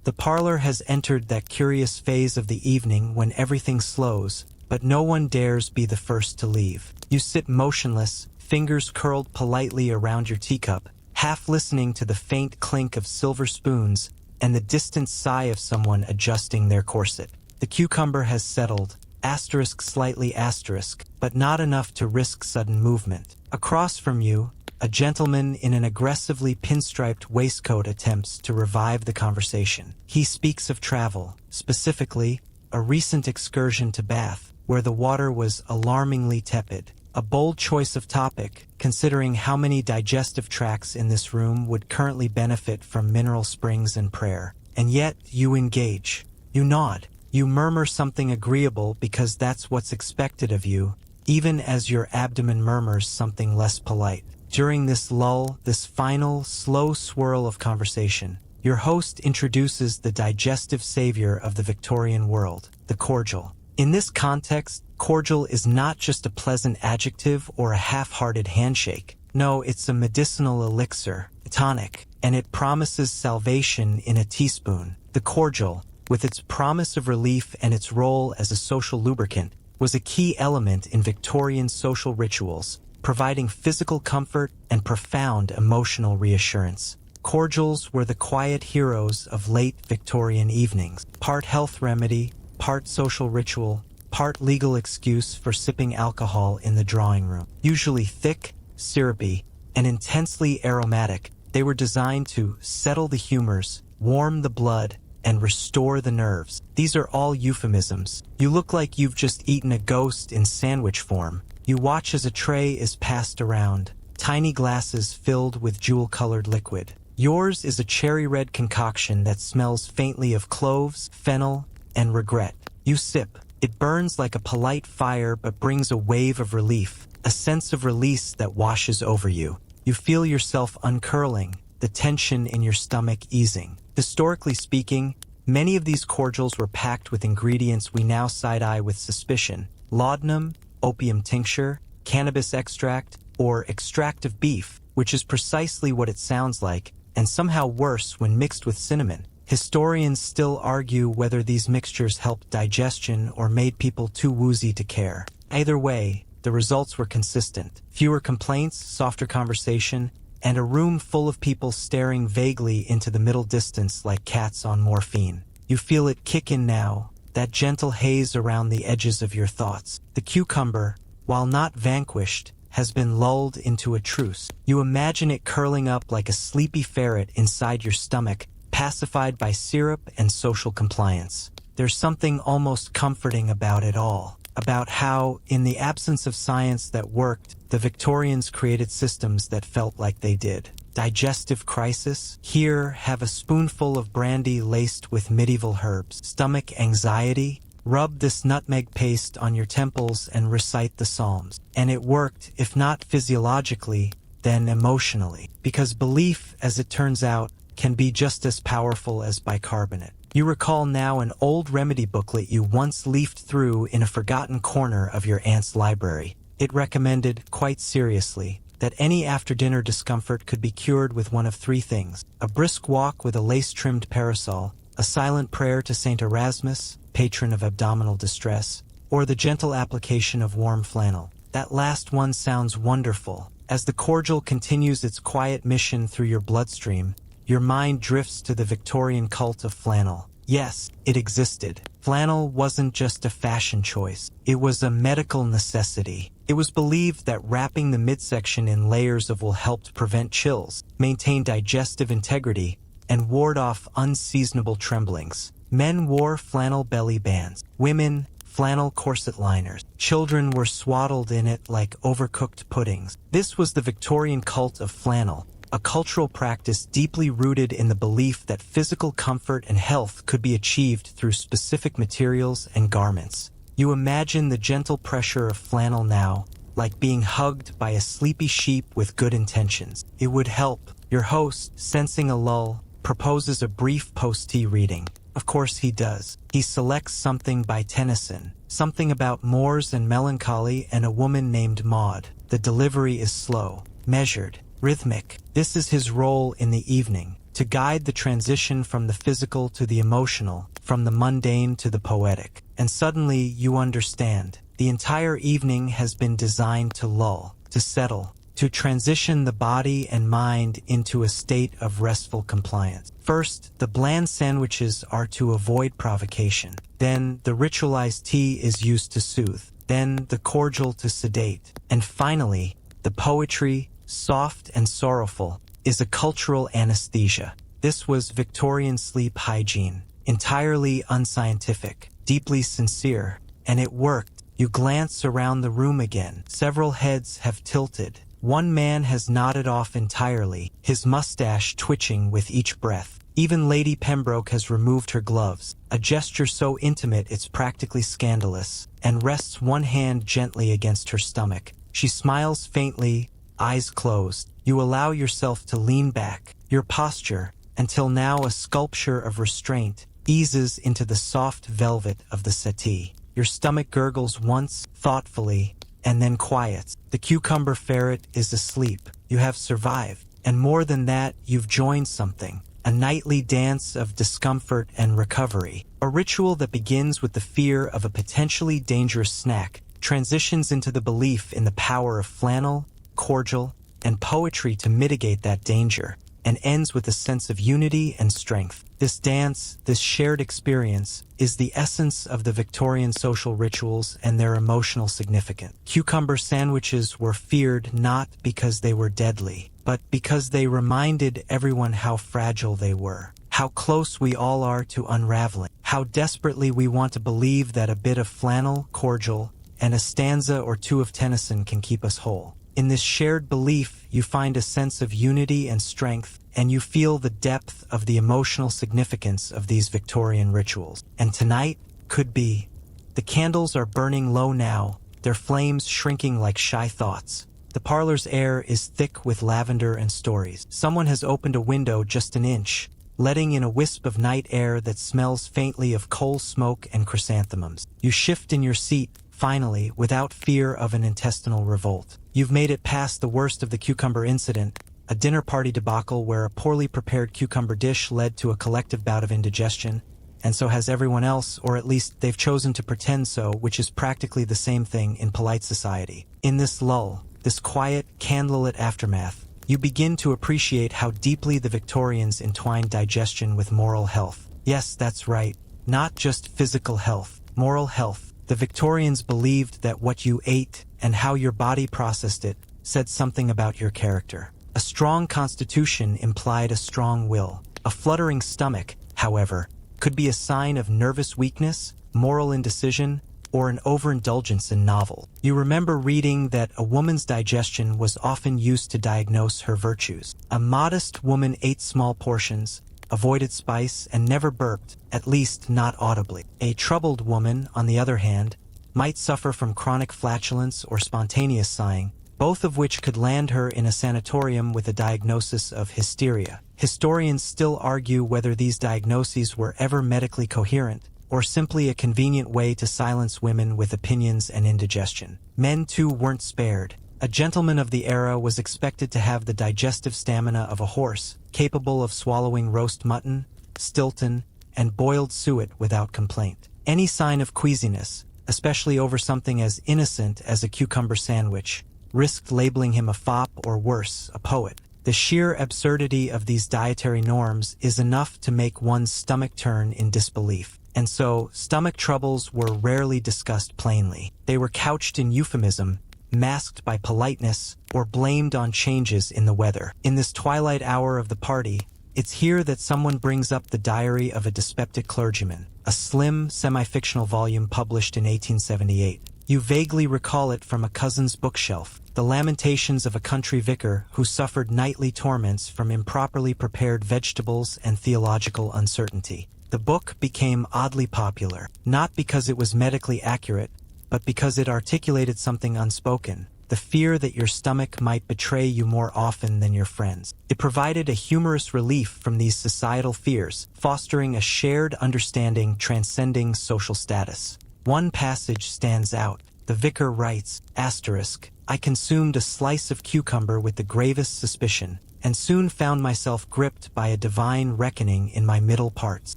The parlor has entered that curious phase of the evening when everything slows, but no one dares be the first to leave. You sit motionless, fingers curled politely around your teacup, half listening to the faint clink of silver spoons and the distant sigh of someone adjusting their corset. The cucumber has settled, asterisk slightly asterisk, but not enough to risk sudden movement. Across from you, a gentleman in an aggressively pinstriped waistcoat attempts to revive the conversation. He speaks of travel, specifically, a recent excursion to Bath, where the water was alarmingly tepid. A bold choice of topic, considering how many digestive tracts in this room would currently benefit from mineral springs and prayer. And yet, you engage. You nod. You murmur something agreeable because that's what's expected of you, even as your abdomen murmurs something less polite. During this lull, this final, slow swirl of conversation, your host introduces the digestive savior of the Victorian world, the cordial. In this context, cordial is not just a pleasant adjective or a half-hearted handshake. No, it's a medicinal elixir, a tonic, and it promises salvation in a teaspoon. The cordial, with its promise of relief and its role as a social lubricant, was a key element in Victorian social rituals, providing physical comfort and profound emotional reassurance. Cordials were the quiet heroes of late Victorian evenings, part health remedy, part social ritual, part legal excuse for sipping alcohol in the drawing room. Usually thick, syrupy, and intensely aromatic, they were designed to settle the humors, warm the blood, and restore the nerves. These are all euphemisms. You look like you've just eaten a ghost in sandwich form. You watch as a tray is passed around, tiny glasses filled with jewel-colored liquid. Yours is a cherry-red concoction that smells faintly of cloves, fennel, and regret. You sip, It burns like a polite fire but brings a wave of relief, a sense of release that washes over you. You feel yourself uncurling, the tension in your stomach easing. Historically speaking, many of these cordials were packed with ingredients we now side-eye with suspicion: laudanum, opium tincture, cannabis extract, or extract of beef, which is precisely what it sounds like, and somehow worse when mixed with cinnamon. Historians still argue whether these mixtures helped digestion or made people too woozy to care. Either way, the results were consistent: fewer complaints, softer conversation, and a room full of people staring vaguely into the middle distance like cats on morphine. You feel it kick in now, that gentle haze around the edges of your thoughts. The cucumber, while not vanquished, has been lulled into a truce. You imagine it curling up like a sleepy ferret inside your stomach, pacified by syrup and social compliance. There's something almost comforting about it all, about how, in the absence of science that worked, the Victorians created systems that felt like they did. Digestive crisis? Here, have a spoonful of brandy laced with medieval herbs. Stomach anxiety? Rub this nutmeg paste on your temples and recite the Psalms. And it worked, if not physiologically, then emotionally. Because belief, as it turns out, can be just as powerful as bicarbonate. You recall now an old remedy booklet you once leafed through in a forgotten corner of your aunt's library. It recommended, quite seriously, that any after-dinner discomfort could be cured with one of three things: a brisk walk with a lace-trimmed parasol, a silent prayer to Saint Erasmus, patron of abdominal distress, or the gentle application of warm flannel. That last one sounds wonderful. As the cordial continues its quiet mission through your bloodstream, your mind drifts to the Victorian cult of flannel. Yes, it existed. Flannel wasn't just a fashion choice. It was a medical necessity. It was believed that wrapping the midsection in layers of wool helped prevent chills, maintain digestive integrity, and ward off unseasonable tremblings. Men wore flannel belly bands. Women, flannel corset liners. Children were swaddled in it like overcooked puddings. This was the Victorian cult of flannel, a cultural practice deeply rooted in the belief that physical comfort and health could be achieved through specific materials and garments. You imagine the gentle pressure of flannel now, like being hugged by a sleepy sheep with good intentions. It would help. Your host, sensing a lull, proposes a brief post-tea reading. Of course he does. He selects something by Tennyson, something about moors and melancholy and a woman named Maud. The delivery is slow, measured, rhythmic. This is his role in the evening, to guide the transition from the physical to the emotional, from the mundane to the poetic. And suddenly you understand. The entire evening has been designed to lull, to settle, to transition the body and mind into a state of restful compliance. First, the bland sandwiches are to avoid provocation. Then, the ritualized tea is used to soothe. Then, the cordial to sedate. And finally, the poetry, soft and sorrowful, is a cultural anesthesia. This was Victorian sleep hygiene, entirely unscientific, deeply sincere, and it worked. You glance around the room again. Several heads have tilted. One man has nodded off entirely, his mustache twitching with each breath. Even Lady Pembroke has removed her gloves, a gesture so intimate it's practically scandalous, and rests one hand gently against her stomach. She smiles faintly, eyes closed. You allow yourself to lean back. Your posture, until now a sculpture of restraint, eases into the soft velvet of the settee. Your stomach gurgles once, thoughtfully, and then quiets. The cucumber ferret is asleep. You have survived. And more than that, you've joined something. A nightly dance of discomfort and recovery. A ritual that begins with the fear of a potentially dangerous snack, transitions into the belief in the power of flannel, cordial, and poetry to mitigate that danger, and ends with a sense of unity and strength. This dance, this shared experience, is the essence of the Victorian social rituals and their emotional significance. Cucumber sandwiches were feared not because they were deadly, but because they reminded everyone how fragile they were, how close we all are to unraveling, how desperately we want to believe that a bit of flannel, cordial, and a stanza or two of Tennyson can keep us whole. In this shared belief, you find a sense of unity and strength, and you feel the depth of the emotional significance of these Victorian rituals. And tonight could be The candles are burning low now, their flames shrinking like shy thoughts. The parlor's air is thick with lavender and stories. Someone has opened a window just an inch, letting in a wisp of night air that smells faintly of coal smoke and chrysanthemums. You shift in your seat, finally, without fear of an intestinal revolt. You've made it past the worst of the cucumber incident, a dinner party debacle where a poorly prepared cucumber dish led to a collective bout of indigestion, and so has everyone else, or at least they've chosen to pretend so, which is practically the same thing in polite society. In this lull, this quiet, candlelit aftermath, you begin to appreciate how deeply the Victorians entwined digestion with moral health. Yes, that's right. Not just physical health, moral health. The Victorians believed that what you ate and how your body processed it said something about your character. A strong constitution implied a strong will. A fluttering stomach, however, could be a sign of nervous weakness, moral indecision, or an overindulgence in novels. You remember reading that a woman's digestion was often used to diagnose her virtues. A modest woman ate small portions, avoided spice, and never burped, at least not audibly. A troubled woman, on the other hand, might suffer from chronic flatulence or spontaneous sighing, both of which could land her in a sanatorium with a diagnosis of hysteria. Historians still argue whether these diagnoses were ever medically coherent, or simply a convenient way to silence women with opinions and indigestion. Men, too, weren't spared. A gentleman of the era was expected to have the digestive stamina of a horse, capable of swallowing roast mutton, Stilton, and boiled suet without complaint. Any sign of queasiness, especially over something as innocent as a cucumber sandwich, risked labeling him a fop or worse, a poet. The sheer absurdity of these dietary norms is enough to make one's stomach turn in disbelief. And so, stomach troubles were rarely discussed plainly. They were couched in euphemism, masked by politeness, or blamed on changes in the weather. In this twilight hour of the party, it's here that someone brings up the diary of a dyspeptic clergyman, a slim, semi-fictional volume published in 1878. You vaguely recall it from a cousin's bookshelf, the lamentations of a country vicar who suffered nightly torments from improperly prepared vegetables and theological uncertainty. The book became oddly popular, not because it was medically accurate, but because it articulated something unspoken, the fear that your stomach might betray you more often than your friends. It provided a humorous relief from these societal fears, fostering a shared understanding transcending social status. One passage stands out. The vicar writes, "I consumed a slice of cucumber with the gravest suspicion, and soon found myself gripped by a divine reckoning in my middle parts.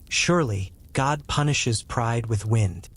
Surely, God punishes pride with wind.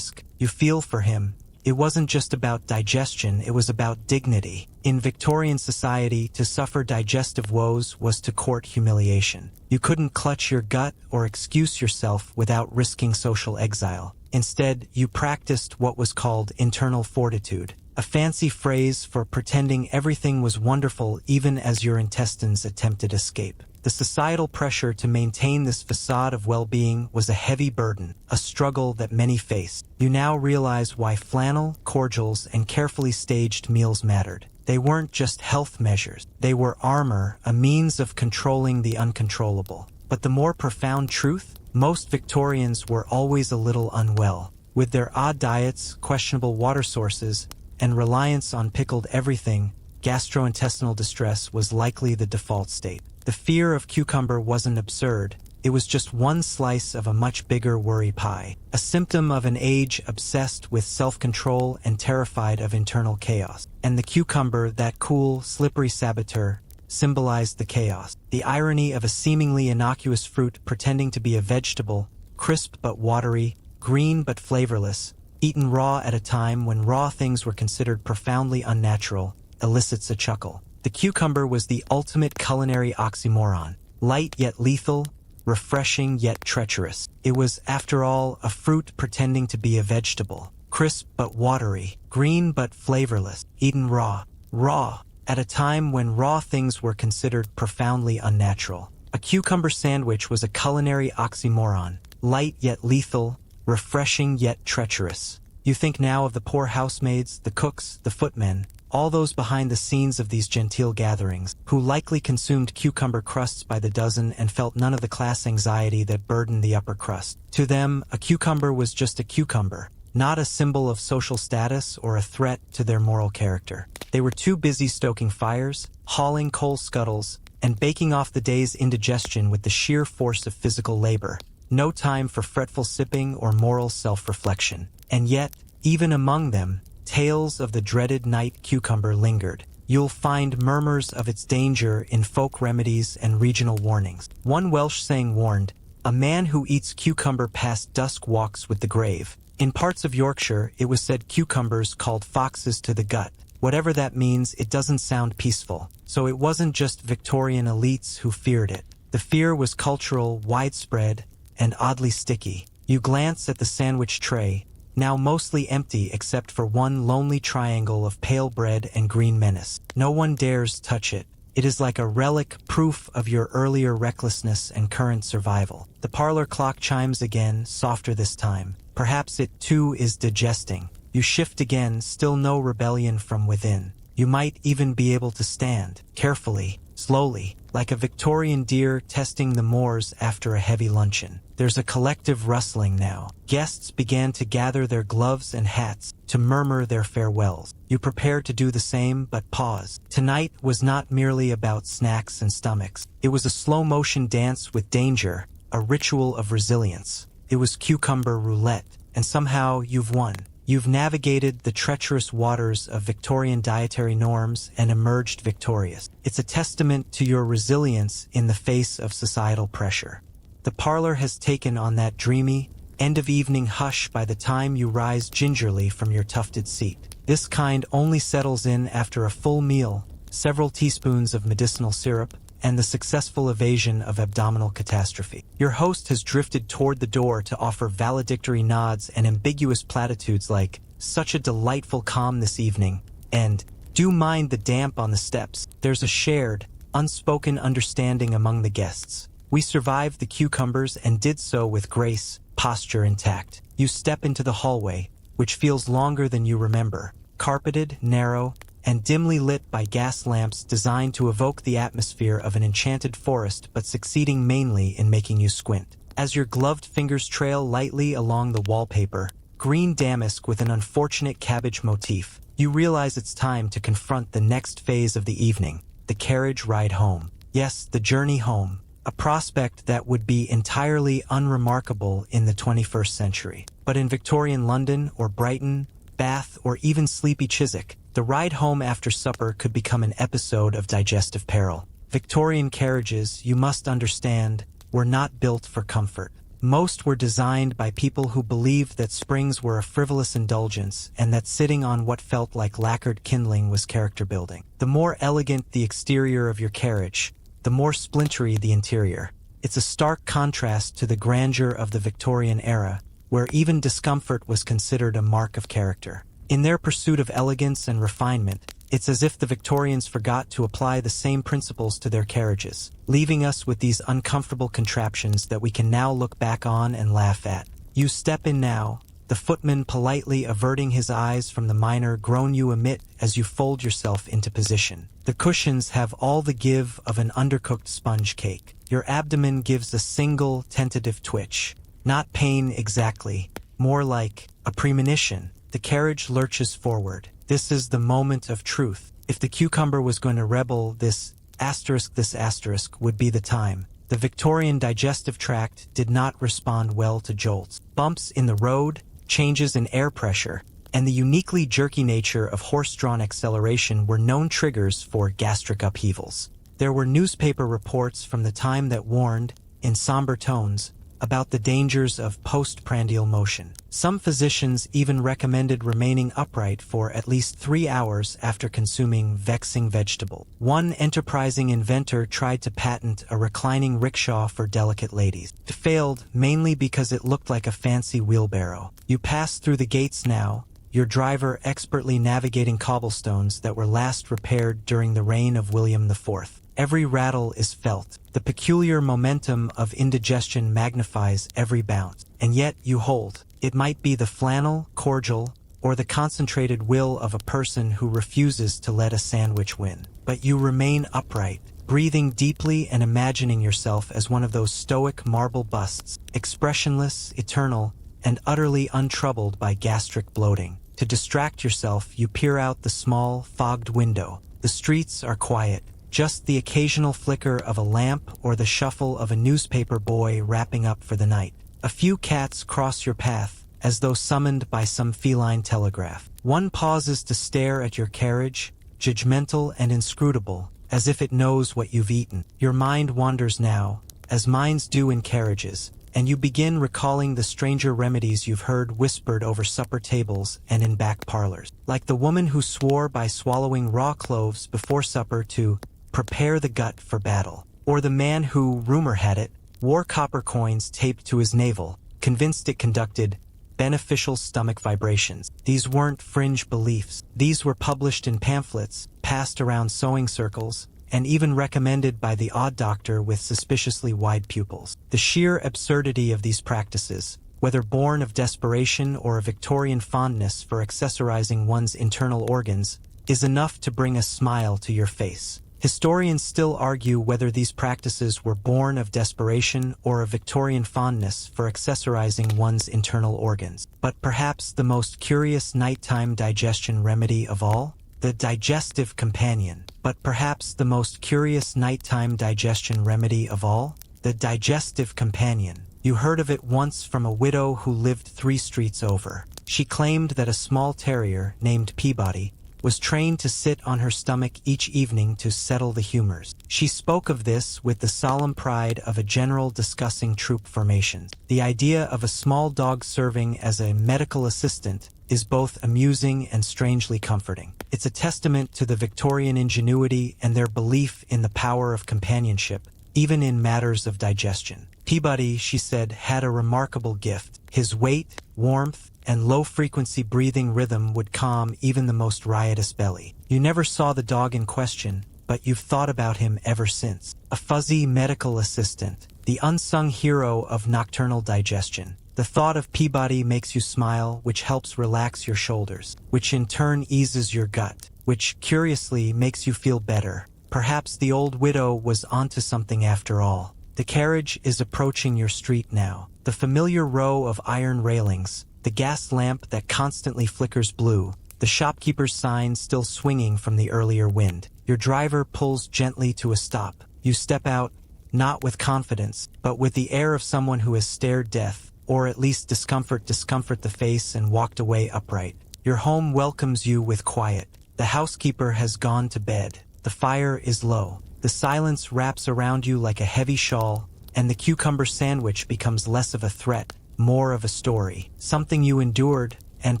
You feel for him. It wasn't just about digestion, it was about dignity. In Victorian society, to suffer digestive woes was to court humiliation. You couldn't clutch your gut or excuse yourself without risking social exile. Instead, you practiced what was called internal fortitude, a fancy phrase for pretending everything was wonderful even as your intestines attempted escape. The societal pressure to maintain this facade of well-being was a heavy burden, a struggle that many faced. You now realize why flannel, cordials, and carefully staged meals mattered. They weren't just health measures. They were armor, a means of controlling the uncontrollable. But the more profound truth? Most Victorians were always a little unwell. With their odd diets, questionable water sources, and reliance on pickled everything, gastrointestinal distress was likely the default state. The fear of cucumber wasn't absurd. It was just one slice of a much bigger worry pie, a symptom of an age obsessed with self-control and terrified of internal chaos. And the cucumber, that cool, slippery saboteur, symbolized the chaos. The irony of a seemingly innocuous fruit pretending to be a vegetable, crisp but watery, green but flavorless, eaten raw at a time when raw things were considered profoundly unnatural, elicits a chuckle. The cucumber was the ultimate culinary oxymoron, light yet lethal, refreshing yet treacherous. It was, after all, a fruit pretending to be a vegetable, crisp but watery, green but flavorless, eaten raw, at a time when raw things were considered profoundly unnatural. A cucumber sandwich was a culinary oxymoron, light yet lethal, refreshing yet treacherous. You think now of the poor housemaids, the cooks, the footmen, all those behind the scenes of these genteel gatherings, who likely consumed cucumber crusts by the dozen and felt none of the class anxiety that burdened the upper crust. To them, a cucumber was just a cucumber, not a symbol of social status or a threat to their moral character. They were too busy stoking fires, hauling coal scuttles, and baking off the day's indigestion with the sheer force of physical labor. No time for fretful sipping or moral self-reflection. And yet, even among them, tales of the dreaded night cucumber lingered. You'll find murmurs of its danger in folk remedies and regional warnings. One Welsh saying warned, "A man who eats cucumber past dusk walks with the grave." In parts of Yorkshire, it was said cucumbers called foxes to the gut. Whatever that means, it doesn't sound peaceful. So it wasn't just Victorian elites who feared it. The fear was cultural, widespread, and oddly sticky. You glance at the sandwich tray, now mostly empty except for one lonely triangle of pale bread and green menace. No one dares touch it. It is like a relic, proof of your earlier recklessness and current survival. The parlor clock chimes again, softer this time. Perhaps it too is digesting. You shift again, still no rebellion from within. You might even be able to stand, carefully, slowly, like a Victorian deer testing the moors after a heavy luncheon. There's a collective rustling now. Guests began to gather their gloves and hats, to murmur their farewells. You prepare to do the same, but pause. Tonight was not merely about snacks and stomachs. It was a slow-motion dance with danger, a ritual of resilience. It was cucumber roulette, and somehow you've won. You've navigated the treacherous waters of Victorian dietary norms and emerged victorious. It's a testament to your resilience in the face of societal pressure. The parlor has taken on that dreamy, end-of-evening hush by the time you rise gingerly from your tufted seat. This kind only settles in after a full meal, several teaspoons of medicinal syrup, and the successful evasion of abdominal catastrophe. Your host has drifted toward the door to offer valedictory nods and ambiguous platitudes like, "Such a delightful calm this evening," and "Do mind the damp on the steps." There's a shared, unspoken understanding among the guests. We survived the cucumbers and did so with grace, posture intact. You step into the hallway, which feels longer than you remember, carpeted, narrow, and dimly lit by gas lamps designed to evoke the atmosphere of an enchanted forest but succeeding mainly in making you squint. As your gloved fingers trail lightly along the wallpaper, green damask with an unfortunate cabbage motif, you realize it's time to confront the next phase of the evening, the carriage ride home. Yes, the journey home, a prospect that would be entirely unremarkable in the 21st century. But in Victorian London or Brighton, Bath, or even sleepy Chiswick, the ride home after supper could become an episode of digestive peril. Victorian carriages, you must understand, were not built for comfort. Most were designed by people who believed that springs were a frivolous indulgence and that sitting on what felt like lacquered kindling was character building. The more elegant the exterior of your carriage, the more splintery the interior. It's a stark contrast to the grandeur of the Victorian era, where even discomfort was considered a mark of character. In their pursuit of elegance and refinement, it's as if the Victorians forgot to apply the same principles to their carriages, leaving us with these uncomfortable contraptions that we can now look back on and laugh at. You step in now, the footman politely averting his eyes from the minor groan you emit as you fold yourself into position. The cushions have all the give of an undercooked sponge cake. Your abdomen gives a single tentative twitch. Not pain exactly, more like a premonition. The carriage lurches forward. This is the moment of truth. If the cucumber was going to rebel, this asterisk would be the time. The Victorian digestive tract did not respond well to jolts. Bumps in the road, changes in air pressure, and the uniquely jerky nature of horse-drawn acceleration were known triggers for gastric upheavals. There were newspaper reports from the time that warned, in somber tones, about the dangers of postprandial motion. Some physicians even recommended remaining upright for at least 3 hours after consuming vexing vegetable. One enterprising inventor tried to patent a reclining rickshaw for delicate ladies. It failed mainly because it looked like a fancy wheelbarrow. You pass through the gates now, your driver expertly navigating cobblestones that were last repaired during the reign of William IV. Every rattle is felt. The peculiar momentum of indigestion magnifies every bounce. And yet you hold. It might be the flannel, cordial, or the concentrated will of a person who refuses to let a sandwich win. But you remain upright, breathing deeply and imagining yourself as one of those stoic marble busts, expressionless, eternal, and utterly untroubled by gastric bloating. To distract yourself, you peer out the small, fogged window. The streets are quiet, just the occasional flicker of a lamp or the shuffle of a newspaper boy wrapping up for the night. A few cats cross your path, as though summoned by some feline telegraph. One pauses to stare at your carriage, judgmental and inscrutable, as if it knows what you've eaten. Your mind wanders now, as minds do in carriages, and you begin recalling the stranger remedies you've heard whispered over supper tables and in back parlors. Like the woman who swore by swallowing raw cloves before supper to prepare the gut for battle. Or the man who, rumor had it, wore copper coins taped to his navel, convinced it conducted beneficial stomach vibrations. These weren't fringe beliefs. These were published in pamphlets, passed around sewing circles, and even recommended by the odd doctor with suspiciously wide pupils. The sheer absurdity of these practices, whether born of desperation or a Victorian fondness for accessorizing one's internal organs, is enough to bring a smile to your face. Historians still argue whether these practices were born of desperation or a Victorian fondness for accessorizing one's internal organs. But perhaps the most curious nighttime digestion remedy of all? The digestive companion. But perhaps the most curious nighttime digestion remedy of all? The digestive companion. You heard of it once from a widow who lived 3 streets over. She claimed that a small terrier, named Peabody, was trained to sit on her stomach each evening to settle the humors. She spoke of this with the solemn pride of a general discussing troop formations. The idea of a small dog serving as a medical assistant is both amusing and strangely comforting. It's a testament to the Victorian ingenuity and their belief in the power of companionship, even in matters of digestion. Peabody, she said, had a remarkable gift. His weight, warmth, and low-frequency breathing rhythm would calm even the most riotous belly. You never saw the dog in question, but you've thought about him ever since. A fuzzy medical assistant, the unsung hero of nocturnal digestion. The thought of Peabody makes you smile, which helps relax your shoulders, which in turn eases your gut, which, curiously, makes you feel better. Perhaps the old widow was onto something after all. The carriage is approaching your street now. The familiar row of iron railings, the gas lamp that constantly flickers blue, the shopkeeper's sign still swinging from the earlier wind. Your driver pulls gently to a stop. You step out, not with confidence, but with the air of someone who has stared death, or at least discomfort the face and walked away upright. Your home welcomes you with quiet. The housekeeper has gone to bed. The fire is low. The silence wraps around you like a heavy shawl, and the cucumber sandwich becomes less of a threat, more of a story, something you endured and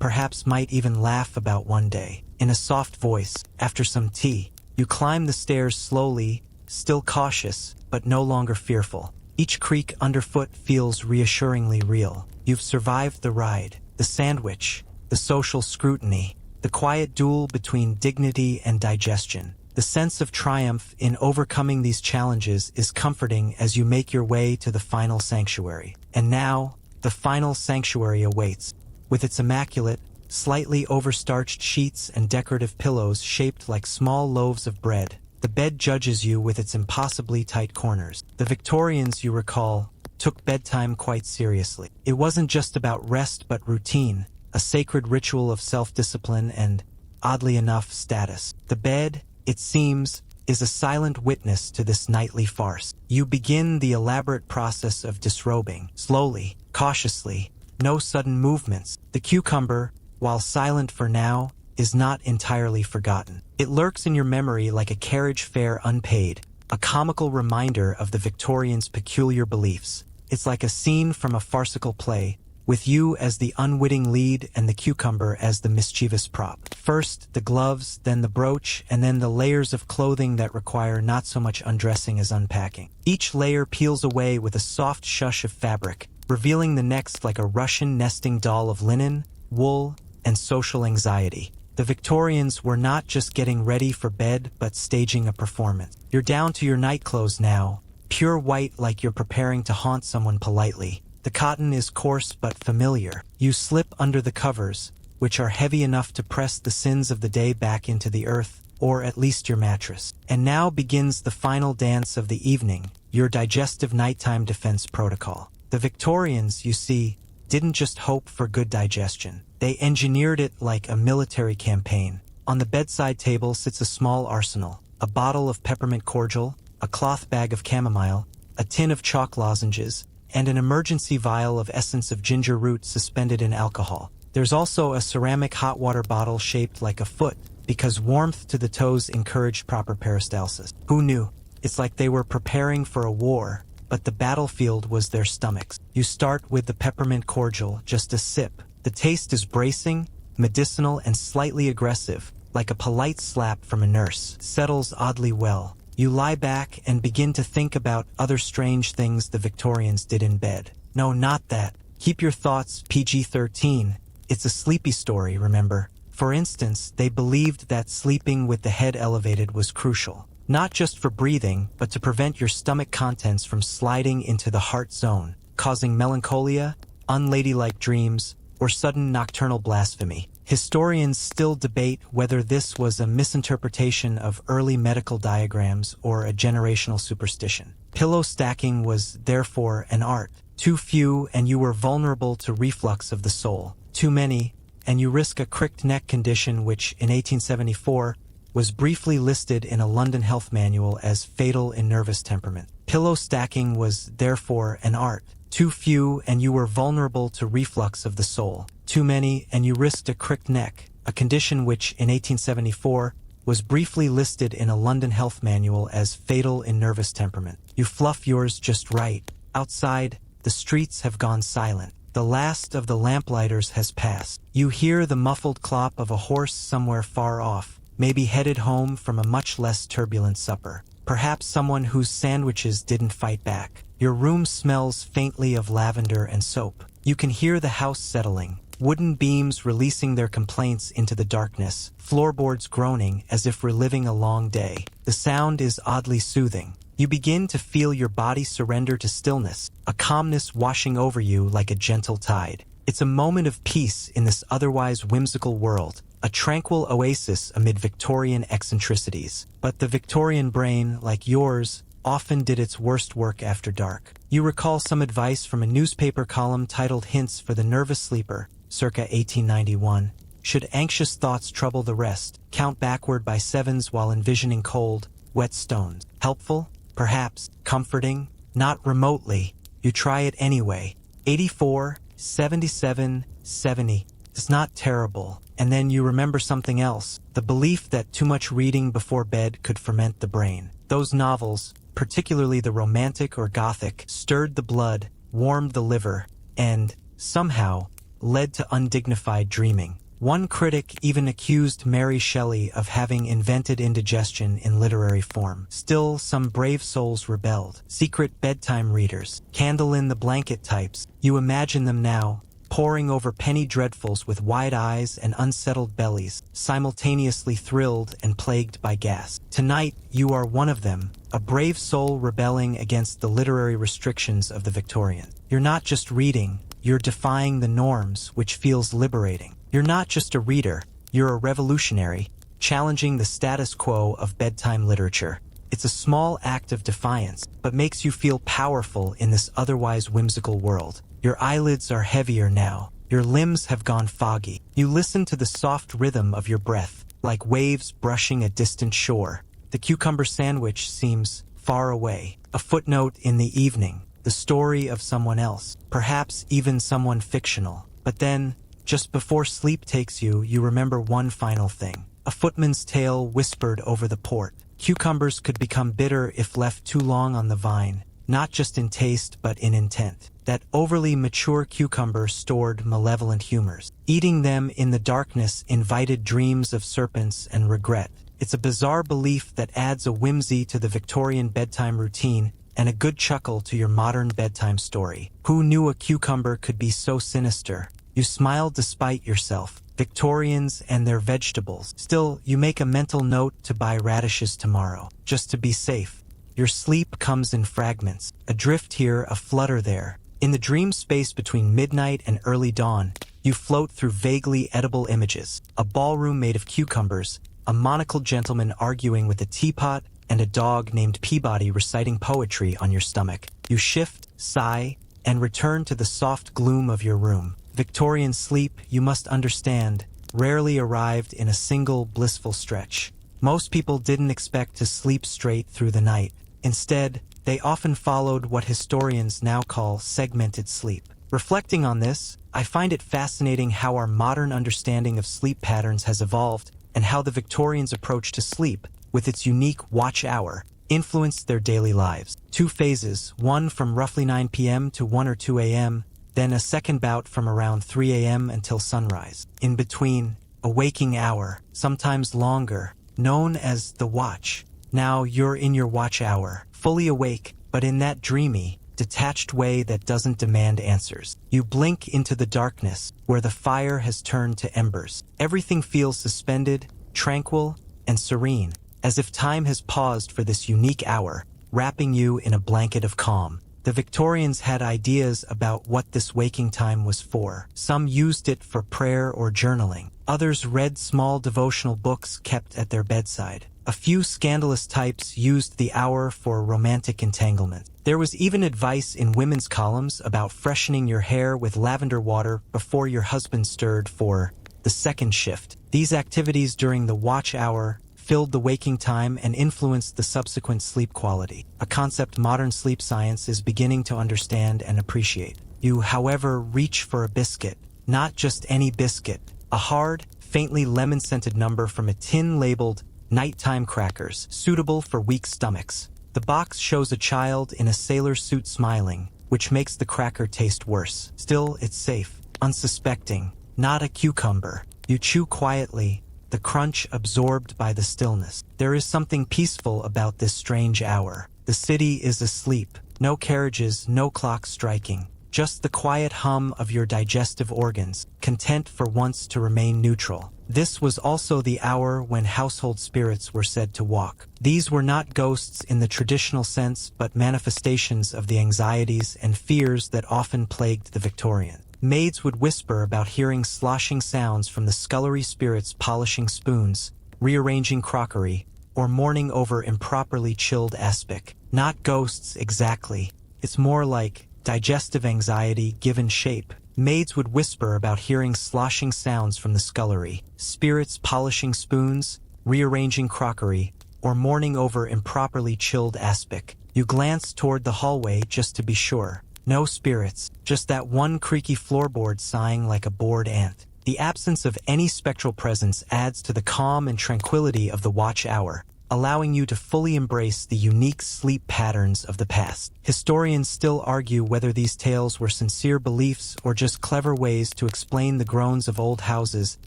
perhaps might even laugh about one day. In a soft voice, after some tea, you climb the stairs slowly, still cautious, but no longer fearful. Each creak underfoot feels reassuringly real. You've survived the ride, the sandwich, the social scrutiny, the quiet duel between dignity and digestion. The sense of triumph in overcoming these challenges is comforting as you make your way to the final sanctuary. And now, the final sanctuary awaits, with its immaculate, slightly overstarched sheets and decorative pillows shaped like small loaves of bread. The bed judges you with its impossibly tight corners. The Victorians, you recall, took bedtime quite seriously. It wasn't just about rest but routine, a sacred ritual of self-discipline and, oddly enough, status. The bed, it seems, is a silent witness to this nightly farce. You begin the elaborate process of disrobing, slowly, cautiously, no sudden movements. The cucumber, while silent for now, is not entirely forgotten. It lurks in your memory like a carriage fare unpaid, a comical reminder of the Victorians' peculiar beliefs. It's like a scene from a farcical play, with you as the unwitting lead and the cucumber as the mischievous prop. First the gloves, then the brooch, and then the layers of clothing that require not so much undressing as unpacking. Each layer peels away with a soft shush of fabric, revealing the next like a Russian nesting doll of linen, wool, and social anxiety. The Victorians were not just getting ready for bed, but staging a performance. You're down to your nightclothes now, pure white like you're preparing to haunt someone politely. The cotton is coarse but familiar. You slip under the covers, which are heavy enough to press the sins of the day back into the earth, or at least your mattress. And now begins the final dance of the evening, your digestive nighttime defense protocol. The Victorians, you see, didn't just hope for good digestion. They engineered it like a military campaign. On the bedside table sits a small arsenal, a bottle of peppermint cordial, a cloth bag of chamomile, a tin of chalk lozenges, and an emergency vial of essence of ginger root suspended in alcohol. There's also a ceramic hot water bottle shaped like a foot, because warmth to the toes encouraged proper peristalsis. Who knew? It's like they were preparing for a war, but the battlefield was their stomachs. You start with the peppermint cordial, just a sip. The taste is bracing, medicinal, and slightly aggressive, like a polite slap from a nurse. Settles oddly well. You lie back and begin to think about other strange things the Victorians did in bed. No, not that. Keep your thoughts PG-13. It's a sleepy story, remember? For instance, they believed that sleeping with the head elevated was crucial. Not just for breathing, but to prevent your stomach contents from sliding into the heart zone, causing melancholia, unladylike dreams, or sudden nocturnal blasphemy. Historians still debate whether this was a misinterpretation of early medical diagrams or a generational superstition. Pillow stacking was therefore an art. Too few and you were vulnerable to reflux of the soul. Too many and you risk a cricked neck condition which, in 1874, was briefly listed in a London health manual as fatal in nervous temperament. Pillow stacking was therefore an art. Too few and you were vulnerable to reflux of the soul. Too many and you risked a cricked neck, a condition which, in 1874, was briefly listed in a London health manual as fatal in nervous temperament. You fluff yours just right. Outside, the streets have gone silent. The last of the lamplighters has passed. You hear the muffled clop of a horse somewhere far off, maybe headed home from a much less turbulent supper. Perhaps someone whose sandwiches didn't fight back. Your room smells faintly of lavender and soap. You can hear the house settling, wooden beams releasing their complaints into the darkness, floorboards groaning as if reliving a long day. The sound is oddly soothing. You begin to feel your body surrender to stillness, a calmness washing over you like a gentle tide. It's a moment of peace in this otherwise whimsical world, a tranquil oasis amid Victorian eccentricities. But the Victorian brain, like yours, often did its worst work after dark. You recall some advice from a newspaper column titled Hints for the Nervous Sleeper, circa 1891. Should anxious thoughts trouble the rest, count backward by sevens while envisioning cold, wet stones. Helpful? Perhaps. Comforting? Not remotely. You try it anyway. 84, 77, 70. It's not terrible. And then you remember something else. The belief that too much reading before bed could ferment the brain. Those novels, particularly the romantic or gothic, stirred the blood, warmed the liver, and, somehow, led to undignified dreaming. One critic even accused Mary Shelley of having invented indigestion in literary form. Still, some brave souls rebelled. Secret bedtime readers, candle-in-the-blanket types. You imagine them now, poring over penny dreadfuls with wide eyes and unsettled bellies, simultaneously thrilled and plagued by gas. Tonight, you are one of them, a brave soul rebelling against the literary restrictions of the Victorians. You're not just reading, you're defying the norms, which feels liberating. You're not just a reader, you're a revolutionary, challenging the status quo of bedtime literature. It's a small act of defiance, but makes you feel powerful in this otherwise whimsical world. Your eyelids are heavier now. Your limbs have gone foggy. You listen to the soft rhythm of your breath, like waves brushing a distant shore. The cucumber sandwich seems far away. A footnote in the evening. The story of someone else. Perhaps even someone fictional. But then, just before sleep takes you, you remember one final thing. A footman's tale whispered over the port. Cucumbers could become bitter if left too long on the vine, not just in taste but in intent. That overly mature cucumber stored malevolent humors. Eating them in the darkness invited dreams of serpents and regret. It's a bizarre belief that adds a whimsy to the Victorian bedtime routine and a good chuckle to your modern bedtime story. Who knew a cucumber could be so sinister? You smile despite yourself. Victorians and their vegetables. Still, you make a mental note to buy radishes tomorrow, just to be safe. Your sleep comes in fragments, adrift here, a flutter there. In the dream space between midnight and early dawn, you float through vaguely edible images. A ballroom made of cucumbers, a monocled gentleman arguing with a teapot, and a dog named Peabody reciting poetry on your stomach. You shift, sigh, and return to the soft gloom of your room. Victorian sleep, you must understand, rarely arrived in a single blissful stretch. Most people didn't expect to sleep straight through the night. Instead, they often followed what historians now call segmented sleep. Reflecting on this, I find it fascinating how our modern understanding of sleep patterns has evolved and how the Victorians' approach to sleep, with its unique watch hour, influenced their daily lives. Two phases, one from roughly 9 p.m. to 1 or 2 a.m., then a second bout from around 3 a.m. until sunrise. In between, a waking hour, sometimes longer, known as the watch. Now you're in your watch hour, fully awake, but in that dreamy, detached way that doesn't demand answers. You blink into the darkness, where the fire has turned to embers. Everything feels suspended, tranquil, and serene, as if time has paused for this unique hour, wrapping you in a blanket of calm. The Victorians had ideas about what this waking time was for. Some used it for prayer or journaling. Others read small devotional books kept at their bedside. A few scandalous types used the hour for romantic entanglement. There was even advice in women's columns about freshening your hair with lavender water before your husband stirred for the second shift. These activities during the watch hour filled the waking time and influenced the subsequent sleep quality, a concept modern sleep science is beginning to understand and appreciate. You, however, reach for a biscuit, not just any biscuit, a hard, faintly lemon-scented number from a tin labeled nighttime crackers, suitable for weak stomachs. The box shows a child in a sailor suit smiling, which makes the cracker taste worse. Still, it's safe, unsuspecting, not a cucumber. You chew quietly, the crunch absorbed by the stillness. There is something peaceful about this strange hour. The city is asleep. No carriages, no clocks striking. Just the quiet hum of your digestive organs, content for once to remain neutral. This was also the hour when household spirits were said to walk. These were not ghosts in the traditional sense, but manifestations of the anxieties and fears that often plagued the Victorians. Maids would whisper about hearing sloshing sounds from the scullery spirits polishing spoons, rearranging crockery, or mourning over improperly chilled aspic. Not ghosts exactly. It's more like digestive anxiety given shape. Maids would whisper about hearing sloshing sounds from the scullery, spirits polishing spoons, rearranging crockery, or mourning over improperly chilled aspic. You glance toward the hallway just to be sure. No spirits, just that one creaky floorboard sighing like a bored ant. The absence of any spectral presence adds to the calm and tranquility of the watch hour, allowing you to fully embrace the unique sleep patterns of the past. Historians still argue whether these tales were sincere beliefs or just clever ways to explain the groans of old houses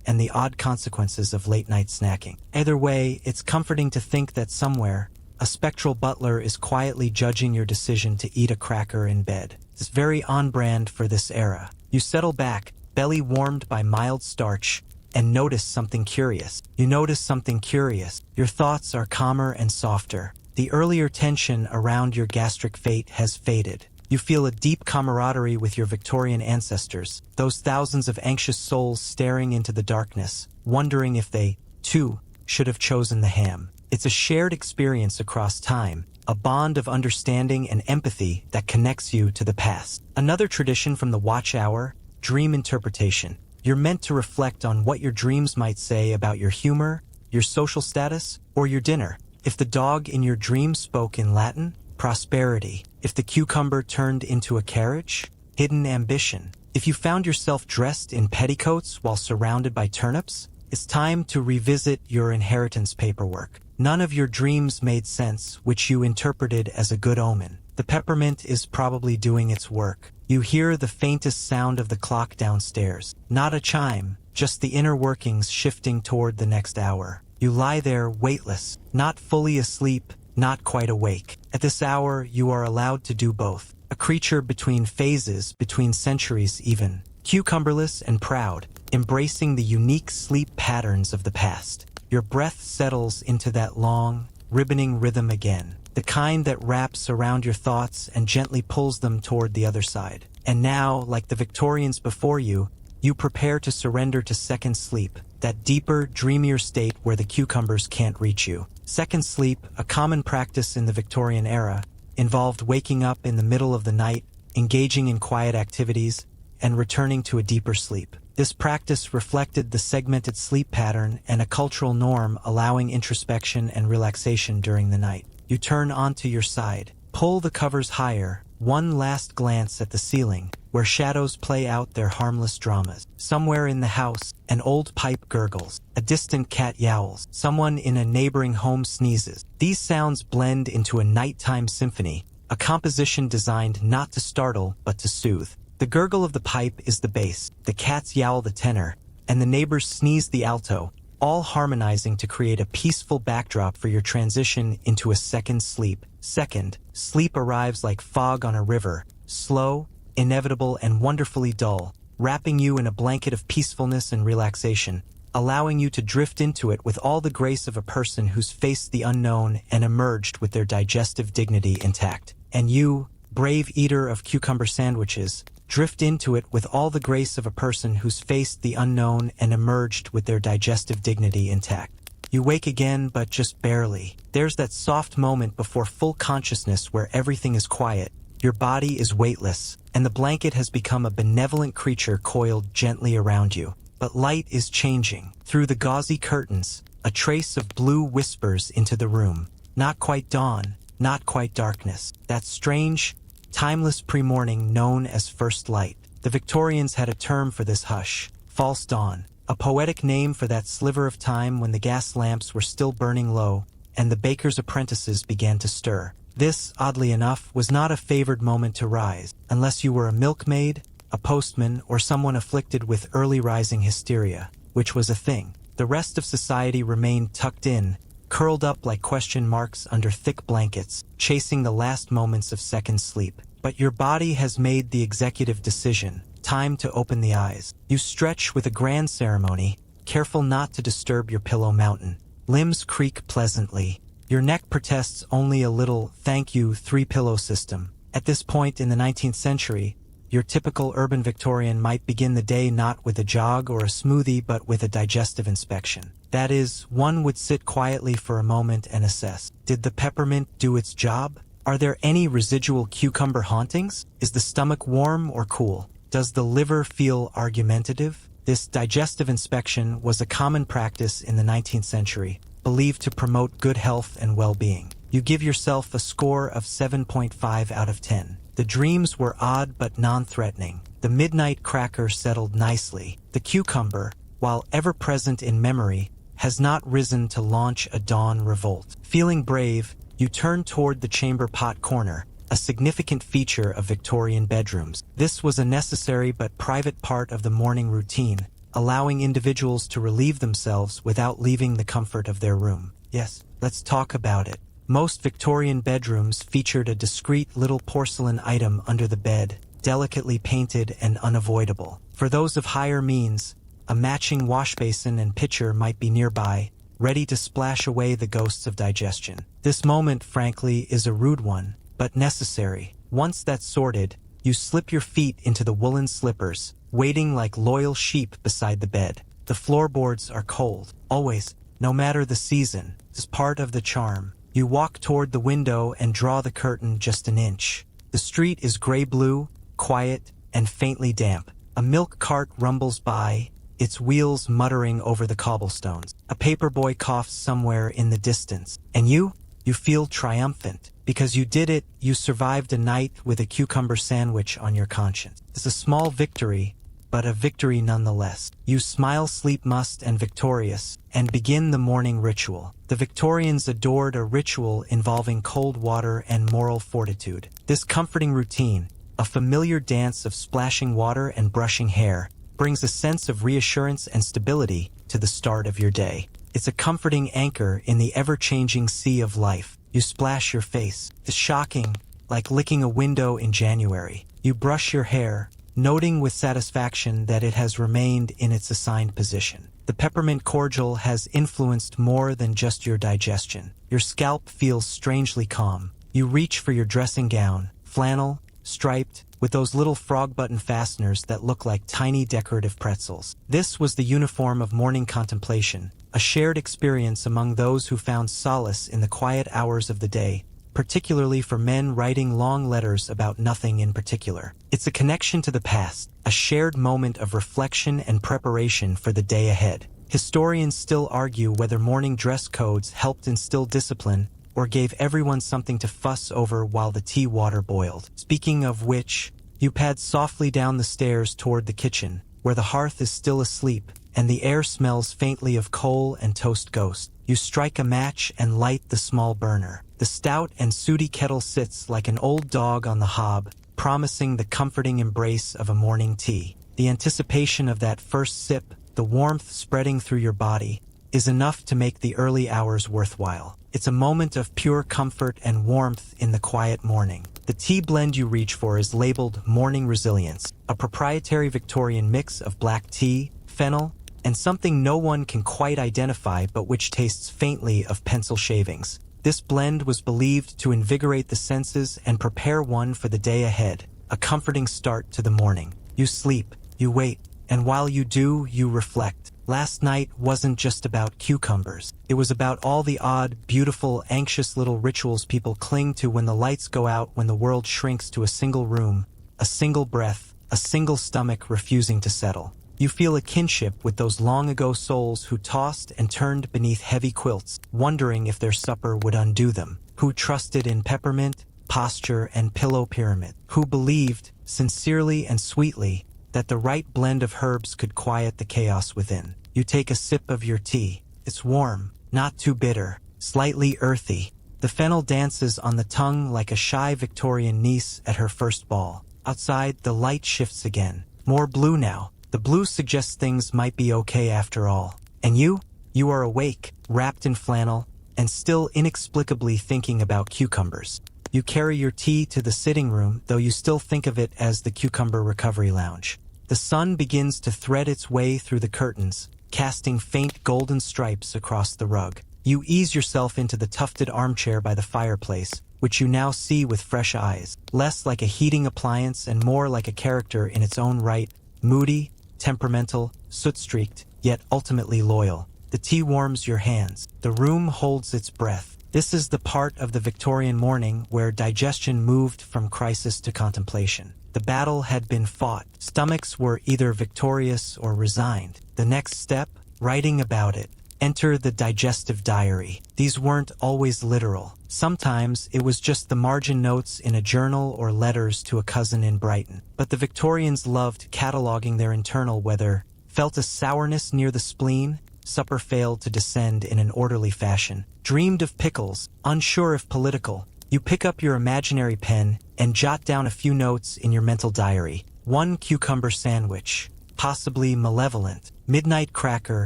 and the odd consequences of late-night snacking. Either way, it's comforting to think that somewhere, a spectral butler is quietly judging your decision to eat a cracker in bed. It's very on-brand for this era. You settle back, belly warmed by mild starch, and notice something curious. You notice something curious. Your thoughts are calmer and softer. The earlier tension around your gastric fate has faded. You feel a deep camaraderie with your Victorian ancestors, those thousands of anxious souls staring into the darkness, wondering if they, too, should have chosen the ham. It's a shared experience across time, a bond of understanding and empathy that connects you to the past. Another tradition from the watch hour, dream interpretation. You're meant to reflect on what your dreams might say about your humor, your social status, or your dinner. If the dog in your dream spoke in Latin, prosperity. If the cucumber turned into a carriage, hidden ambition. If you found yourself dressed in petticoats while surrounded by turnips, it's time to revisit your inheritance paperwork. None of your dreams made sense, which you interpreted as a good omen. The peppermint is probably doing its work. You hear the faintest sound of the clock downstairs. Not a chime, just the inner workings shifting toward the next hour. You lie there weightless, not fully asleep, not quite awake. At this hour, you are allowed to do both. A creature between phases, between centuries even. Cucumberless and proud, embracing the unique sleep patterns of the past. Your breath settles into that long, ribboning rhythm again. The kind that wraps around your thoughts and gently pulls them toward the other side. And now, like the Victorians before you, you prepare to surrender to second sleep, that deeper, dreamier state where the cucumbers can't reach you. Second sleep, a common practice in the Victorian era, involved waking up in the middle of the night, engaging in quiet activities, and returning to a deeper sleep. This practice reflected the segmented sleep pattern and a cultural norm allowing introspection and relaxation during the night. You turn onto your side, pull the covers higher, one last glance at the ceiling, where shadows play out their harmless dramas. Somewhere in the house, an old pipe gurgles, a distant cat yowls, someone in a neighboring home sneezes. These sounds blend into a nighttime symphony, a composition designed not to startle but to soothe. The gurgle of the pipe is the bass, the cats yowl the tenor, and the neighbors sneeze the alto, all harmonizing to create a peaceful backdrop for your transition into a second sleep. Second, sleep arrives like fog on a river, slow, inevitable, and wonderfully dull, wrapping you in a blanket of peacefulness and relaxation, allowing you to drift into it with all the grace of a person who's faced the unknown and emerged with their digestive dignity intact. And you, brave eater of cucumber sandwiches, drift into it with all the grace of a person who's faced the unknown and emerged with their digestive dignity intact. You wake again, but just barely. There's that soft moment before full consciousness where everything is quiet, your body is weightless, and the blanket has become a benevolent creature coiled gently around you. But light is changing. Through the gauzy curtains, a trace of blue whispers into the room. Not quite dawn, not quite darkness. That strange, timeless pre-morning known as first light. The Victorians had a term for this hush, false dawn, a poetic name for that sliver of time when the gas lamps were still burning low and the baker's apprentices began to stir. This, oddly enough, was not a favored moment to rise, unless you were a milkmaid, a postman, or someone afflicted with early rising hysteria, which was a thing. The rest of society remained tucked in, curled up like question marks under thick blankets, chasing the last moments of second sleep. But your body has made the executive decision. Time to open the eyes. You stretch with a grand ceremony, careful not to disturb your pillow mountain. Limbs creak pleasantly. Your neck protests only a little thank you three-pillow system. At this point in the 19th century, your typical urban Victorian might begin the day not with a jog or a smoothie but with a digestive inspection. That is, one would sit quietly for a moment and assess. Did the peppermint do its job? Are there any residual cucumber hauntings? Is the stomach warm or cool? Does the liver feel argumentative? This digestive inspection was a common practice in the 19th century, believed to promote good health and well-being. You give yourself a score of 7.5 out of 10. The dreams were odd but non-threatening. The midnight cracker settled nicely. The cucumber, while ever present in memory, has not risen to launch a dawn revolt. Feeling brave, you turn toward the chamber pot corner, a significant feature of Victorian bedrooms. This was a necessary but private part of the morning routine, allowing individuals to relieve themselves without leaving the comfort of their room. Yes, let's talk about it. Most Victorian bedrooms featured a discreet little porcelain item under the bed, delicately painted and unavoidable. For those of higher means, a matching washbasin and pitcher might be nearby, ready to splash away the ghosts of digestion. This moment, frankly, is a rude one, but necessary. Once that's sorted, you slip your feet into the woolen slippers, waiting like loyal sheep beside the bed. The floorboards are cold, always, no matter the season. It's part of the charm. You walk toward the window and draw the curtain just an inch. The street is gray-blue, quiet, and faintly damp. A milk cart rumbles by, its wheels muttering over the cobblestones. A paperboy coughs somewhere in the distance. And you feel triumphant. Because you did it, you survived a night with a cucumber sandwich on your conscience. It's a small victory, but a victory nonetheless. You smile sleep-mussed and victorious, and begin the morning ritual. The Victorians adored a ritual involving cold water and moral fortitude. This comforting routine, a familiar dance of splashing water and brushing hair, brings a sense of reassurance and stability to the start of your day. It's a comforting anchor in the ever-changing sea of life. You splash your face. It's shocking, like licking a window in January. You brush your hair, noting with satisfaction that it has remained in its assigned position. The peppermint cordial has influenced more than just your digestion. Your scalp feels strangely calm. You reach for your dressing gown, flannel, striped, with those little frog button fasteners that look like tiny decorative pretzels. This was the uniform of morning contemplation, a shared experience among those who found solace in the quiet hours of the day, particularly for men writing long letters about nothing in particular. It's a connection to the past, a shared moment of reflection and preparation for the day ahead. Historians still argue whether morning dress codes helped instill discipline or gave everyone something to fuss over while the tea water boiled. Speaking of which, you pad softly down the stairs toward the kitchen, where the hearth is still asleep, and the air smells faintly of coal and toast ghost. You strike a match and light the small burner. The stout and sooty kettle sits like an old dog on the hob, promising the comforting embrace of a morning tea. The anticipation of that first sip, the warmth spreading through your body, is enough to make the early hours worthwhile. It's a moment of pure comfort and warmth in the quiet morning. The tea blend you reach for is labeled Morning Resilience, a proprietary Victorian mix of black tea, fennel, and something no one can quite identify but which tastes faintly of pencil shavings. This blend was believed to invigorate the senses and prepare one for the day ahead, a comforting start to the morning. You sleep, you wait, and while you do, you reflect. Last night wasn't just about cucumbers. It was about all the odd, beautiful, anxious little rituals people cling to when the lights go out, when the world shrinks to a single room, a single breath, a single stomach refusing to settle. You feel a kinship with those long-ago souls who tossed and turned beneath heavy quilts, wondering if their supper would undo them, who trusted in peppermint, posture, and pillow pyramid, who believed, sincerely and sweetly, that the right blend of herbs could quiet the chaos within. You take a sip of your tea. It's warm, not too bitter, slightly earthy. The fennel dances on the tongue like a shy Victorian niece at her first ball. Outside, the light shifts again. More blue now. The blue suggests things might be okay after all. And you? You are awake, wrapped in flannel, and still inexplicably thinking about cucumbers. You carry your tea to the sitting room, though you still think of it as the Cucumber Recovery Lounge. The sun begins to thread its way through the curtains, casting faint golden stripes across the rug. You ease yourself into the tufted armchair by the fireplace, which you now see with fresh eyes, less like a heating appliance and more like a character in its own right, moody, temperamental, soot-streaked, yet ultimately loyal. The tea warms your hands. The room holds its breath. This is the part of the Victorian morning where digestion moved from crisis to contemplation. The battle had been fought. Stomachs were either victorious or resigned. The next step? Writing about it. Enter the digestive diary. These weren't always literal. Sometimes it was just the margin notes in a journal or letters to a cousin in Brighton. But the Victorians loved cataloging their internal weather. Felt a sourness near the spleen? Supper failed to descend in an orderly fashion. Dreamed of pickles, unsure if political. You pick up your imaginary pen and jot down a few notes in your mental diary. One cucumber sandwich, possibly malevolent. Midnight cracker,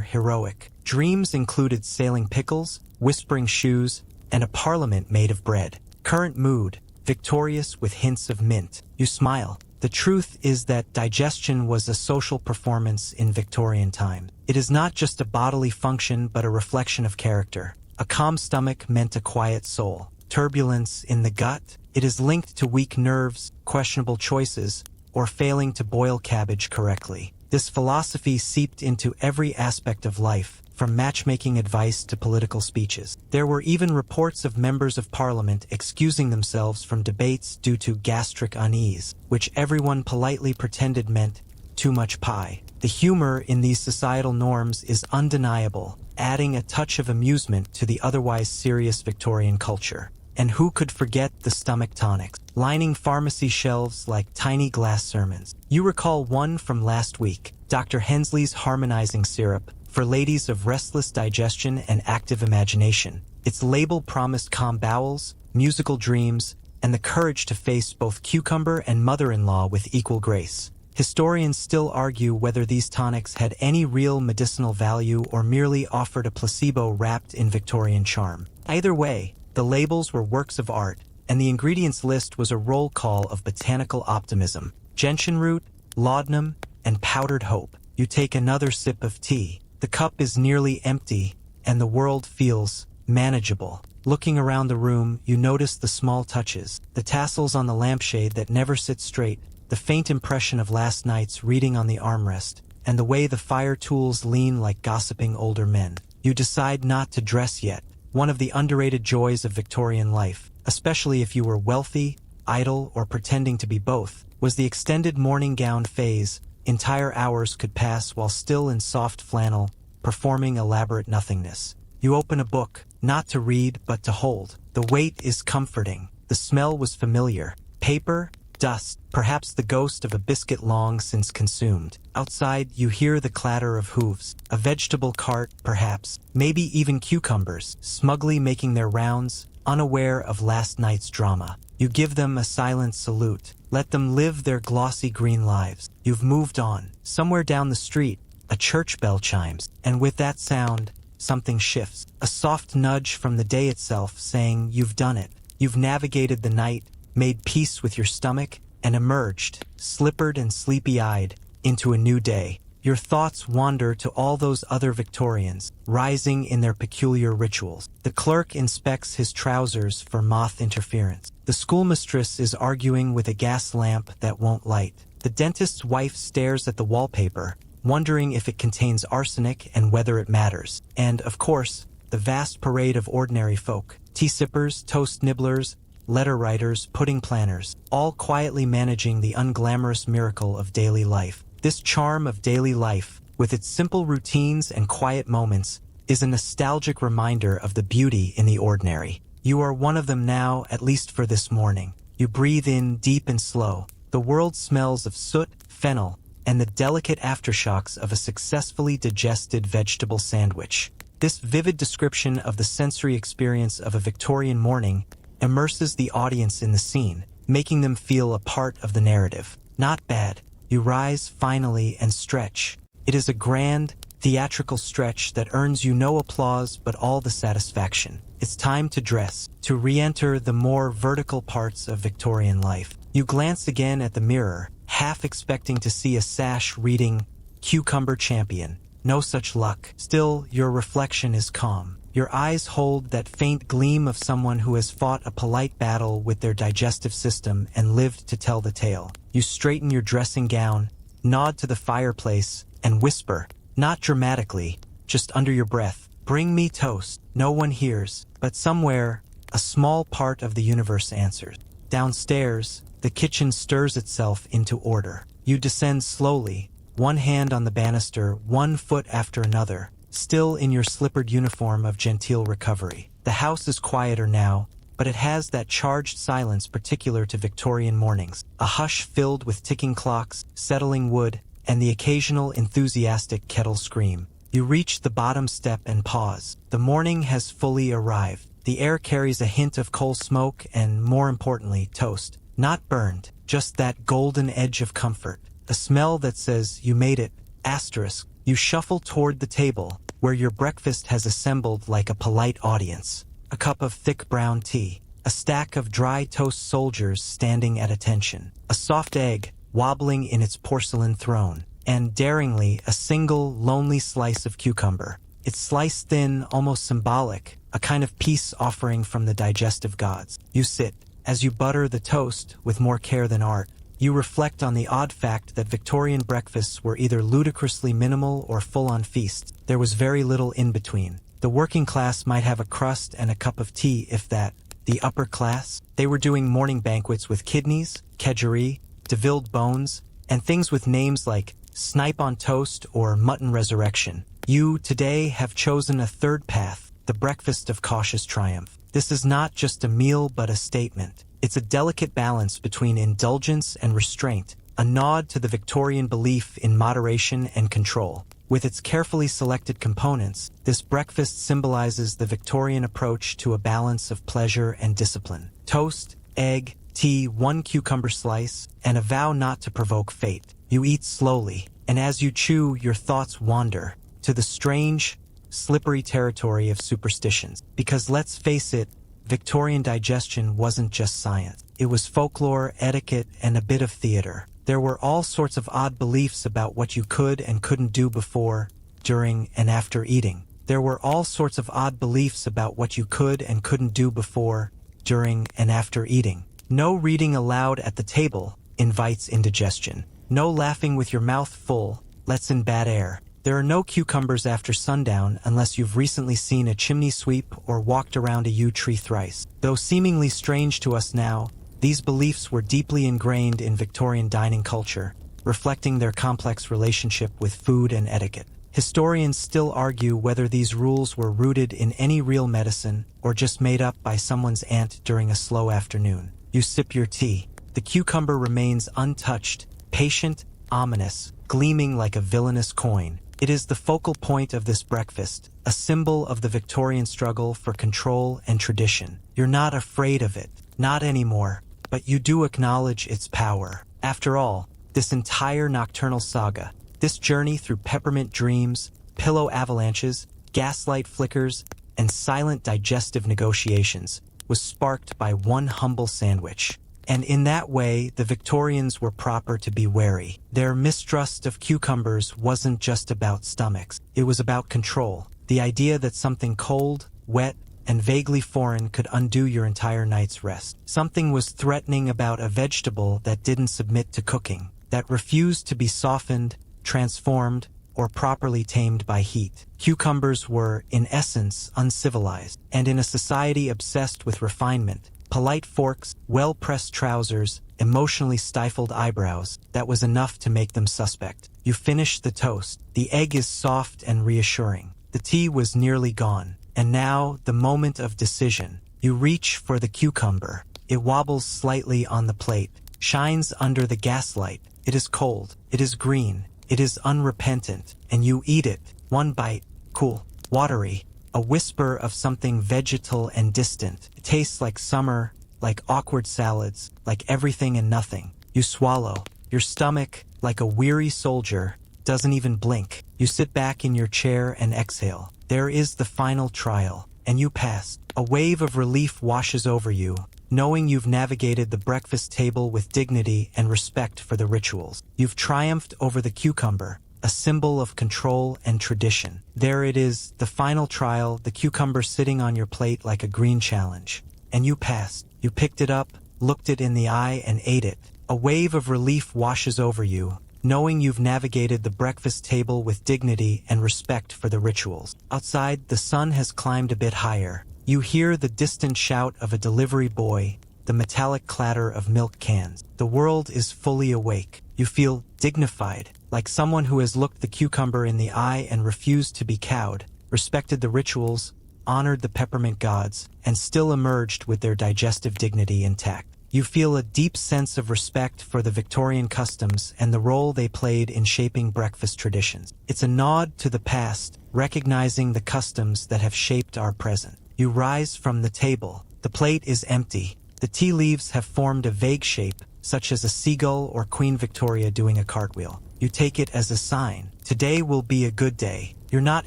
heroic. Dreams included sailing pickles, whispering shoes, and a parliament made of bread. Current mood, victorious with hints of mint. You smile. The truth is that digestion was a social performance in Victorian time. It is not just a bodily function but a reflection of character. A calm stomach meant a quiet soul. Turbulence in the gut? It is linked to weak nerves, questionable choices, or failing to boil cabbage correctly. This philosophy seeped into every aspect of life, from matchmaking advice to political speeches. There were even reports of members of parliament excusing themselves from debates due to gastric unease, which everyone politely pretended meant too much pie. The humor in these societal norms is undeniable, adding a touch of amusement to the otherwise serious Victorian culture. And who could forget the stomach tonics, lining pharmacy shelves like tiny glass sermons? You recall one from last week, Dr. Hensley's harmonizing syrup, for ladies of restless digestion and active imagination. Its label promised calm bowels, musical dreams, and the courage to face both cucumber and mother-in-law with equal grace. Historians still argue whether these tonics had any real medicinal value or merely offered a placebo wrapped in Victorian charm. Either way, the labels were works of art, and the ingredients list was a roll call of botanical optimism. Gentian root, laudanum, and powdered hope. You take another sip of tea. The cup is nearly empty, and the world feels manageable. Looking around the room, you notice the small touches, the tassels on the lampshade that never sit straight, the faint impression of last night's reading on the armrest, and the way the fire tools lean like gossiping older men. You decide not to dress yet. one of the underrated joys of Victorian life, especially if you were wealthy, idle, or pretending to be both, was the extended morning gown phase. Entire hours could pass while still in soft flannel, performing elaborate nothingness. You open a book, not to read but to hold. The weight is comforting. The smell was familiar. Paper, dust, perhaps the ghost of a biscuit long since consumed. Outside, you hear the clatter of hooves. A vegetable cart, perhaps, maybe even cucumbers, smugly making their rounds, unaware of last night's drama. You give them a silent salute. Let them live their glossy green lives. You've moved on. Somewhere down the street, a church bell chimes, and with that sound, something shifts. A soft nudge from the day itself saying you've done it. You've navigated the night, made peace with your stomach, and emerged, slippered and sleepy-eyed, into a new day. Your thoughts wander to all those other Victorians, rising in their peculiar rituals. The clerk inspects his trousers for moth interference. The schoolmistress is arguing with a gas lamp that won't light. The dentist's wife stares at the wallpaper, wondering if it contains arsenic and whether it matters. And, of course, the vast parade of ordinary folk. Tea sippers, toast nibblers, letter writers, pudding planners, all quietly managing the unglamorous miracle of daily life. This charm of daily life, with its simple routines and quiet moments, is a nostalgic reminder of the beauty in the ordinary. You are one of them now, at least for this morning. You breathe in deep and slow. The world smells of soot, fennel, and the delicate aftershocks of a successfully digested vegetable sandwich. This vivid description of the sensory experience of a Victorian morning immerses the audience in the scene, making them feel a part of the narrative. Not bad. You rise finally and stretch. It is a grand, theatrical stretch that earns you no applause but all the satisfaction. It's time to dress, to re-enter the more vertical parts of Victorian life. You glance again at the mirror, half expecting to see a sash reading, "Cucumber Champion." No such luck. Still, your reflection is calm. Your eyes hold that faint gleam of someone who has fought a polite battle with their digestive system and lived to tell the tale. You straighten your dressing gown, nod to the fireplace, and whisper, not dramatically, just under your breath, "Bring me toast." No one hears, but somewhere, a small part of the universe answers. Downstairs, the kitchen stirs itself into order. You descend slowly, one hand on the banister, one foot after another, still in your slippered uniform of genteel recovery. The house is quieter now, but it has that charged silence particular to Victorian mornings, a hush filled with ticking clocks, settling wood, and the occasional enthusiastic kettle scream. You reach the bottom step and pause. The morning has fully arrived. The air carries a hint of coal smoke and, more importantly, toast. Not burned, just that golden edge of comfort. A smell that says, "You made it." Asterisk. You shuffle toward the table, where your breakfast has assembled like a polite audience. A cup of thick brown tea, a stack of dry toast soldiers standing at attention, a soft egg wobbling in its porcelain throne, and daringly a single lonely slice of cucumber. It's sliced thin, almost symbolic, a kind of peace offering from the digestive gods. You sit. As you butter the toast with more care than art, you reflect on the odd fact that Victorian breakfasts were either ludicrously minimal or full-on feasts. There was very little in between. The working class might have a crust and a cup of tea, if that. The upper class? They were doing morning banquets with kidneys, kedgeree, devilled bones, and things with names like snipe on toast or mutton resurrection. You, today, have chosen a third path, the breakfast of cautious triumph. This is not just a meal but a statement. It's a delicate balance between indulgence and restraint, a nod to the Victorian belief in moderation and control. With its carefully selected components, this breakfast symbolizes the Victorian approach to a balance of pleasure and discipline. Toast, egg, tea, one cucumber slice, and a vow not to provoke fate. You eat slowly, and as you chew, your thoughts wander to the strange, slippery territory of superstitions. Because let's face it, Victorian digestion wasn't just science. It was folklore, etiquette, and a bit of theater. There were all sorts of odd beliefs about what you could and couldn't do before, during, and after eating. There were all sorts of odd beliefs about what you could and couldn't do before, during, and after eating. No reading aloud at the table invites indigestion. No laughing with your mouth full lets in bad air. There are no cucumbers after sundown unless you've recently seen a chimney sweep or walked around a yew tree thrice. Though seemingly strange to us now, these beliefs were deeply ingrained in Victorian dining culture, reflecting their complex relationship with food and etiquette. Historians still argue whether these rules were rooted in any real medicine or just made up by someone's aunt during a slow afternoon. You sip your tea. The cucumber remains untouched, patient, ominous, gleaming like a villainous coin. It is the focal point of this breakfast, a symbol of the Victorian struggle for control and tradition. You're not afraid of it, not anymore, but you do acknowledge its power. After all, this entire nocturnal saga, this journey through peppermint dreams, pillow avalanches, gaslight flickers, and silent digestive negotiations, was sparked by one humble sandwich. And in that way, the Victorians were proper to be wary. Their mistrust of cucumbers wasn't just about stomachs. It was about control. The idea that something cold, wet, and vaguely foreign could undo your entire night's rest. Something was threatening about a vegetable that didn't submit to cooking, that refused to be softened, transformed, or properly tamed by heat. Cucumbers were, in essence, uncivilized, and in a society obsessed with refinement, polite forks, well-pressed trousers, emotionally stifled eyebrows, that was enough to make them suspect. You finish the toast. The egg is soft and reassuring. The tea was nearly gone. And now, the moment of decision. You reach for the cucumber. It wobbles slightly on the plate, shines under the gaslight. It is cold. It is green. It is unrepentant, and you eat it. One bite, cool, watery, a whisper of something vegetal and distant. It tastes like summer, like awkward salads, like everything and nothing. You swallow. Your stomach, like a weary soldier, doesn't even blink. You sit back in your chair and exhale. There is the final trial, and you pass. A wave of relief washes over you, knowing you've navigated the breakfast table with dignity and respect for the rituals. You've triumphed over the cucumber, a symbol of control and tradition. There it is, the final trial, the cucumber sitting on your plate like a green challenge. And you passed. You picked it up, looked it in the eye, and ate it. A wave of relief washes over you, knowing you've navigated the breakfast table with dignity and respect for the rituals. Outside, the sun has climbed a bit higher. You hear the distant shout of a delivery boy, the metallic clatter of milk cans. The world is fully awake. You feel dignified, like someone who has looked the cucumber in the eye and refused to be cowed, respected the rituals, honored the peppermint gods, and still emerged with their digestive dignity intact. You feel a deep sense of respect for the Victorian customs and the role they played in shaping breakfast traditions. It's a nod to the past, recognizing the customs that have shaped our present. You rise from the table. The plate is empty. The tea leaves have formed a vague shape, such as a seagull or Queen Victoria doing a cartwheel. You take it as a sign. Today will be a good day. You're not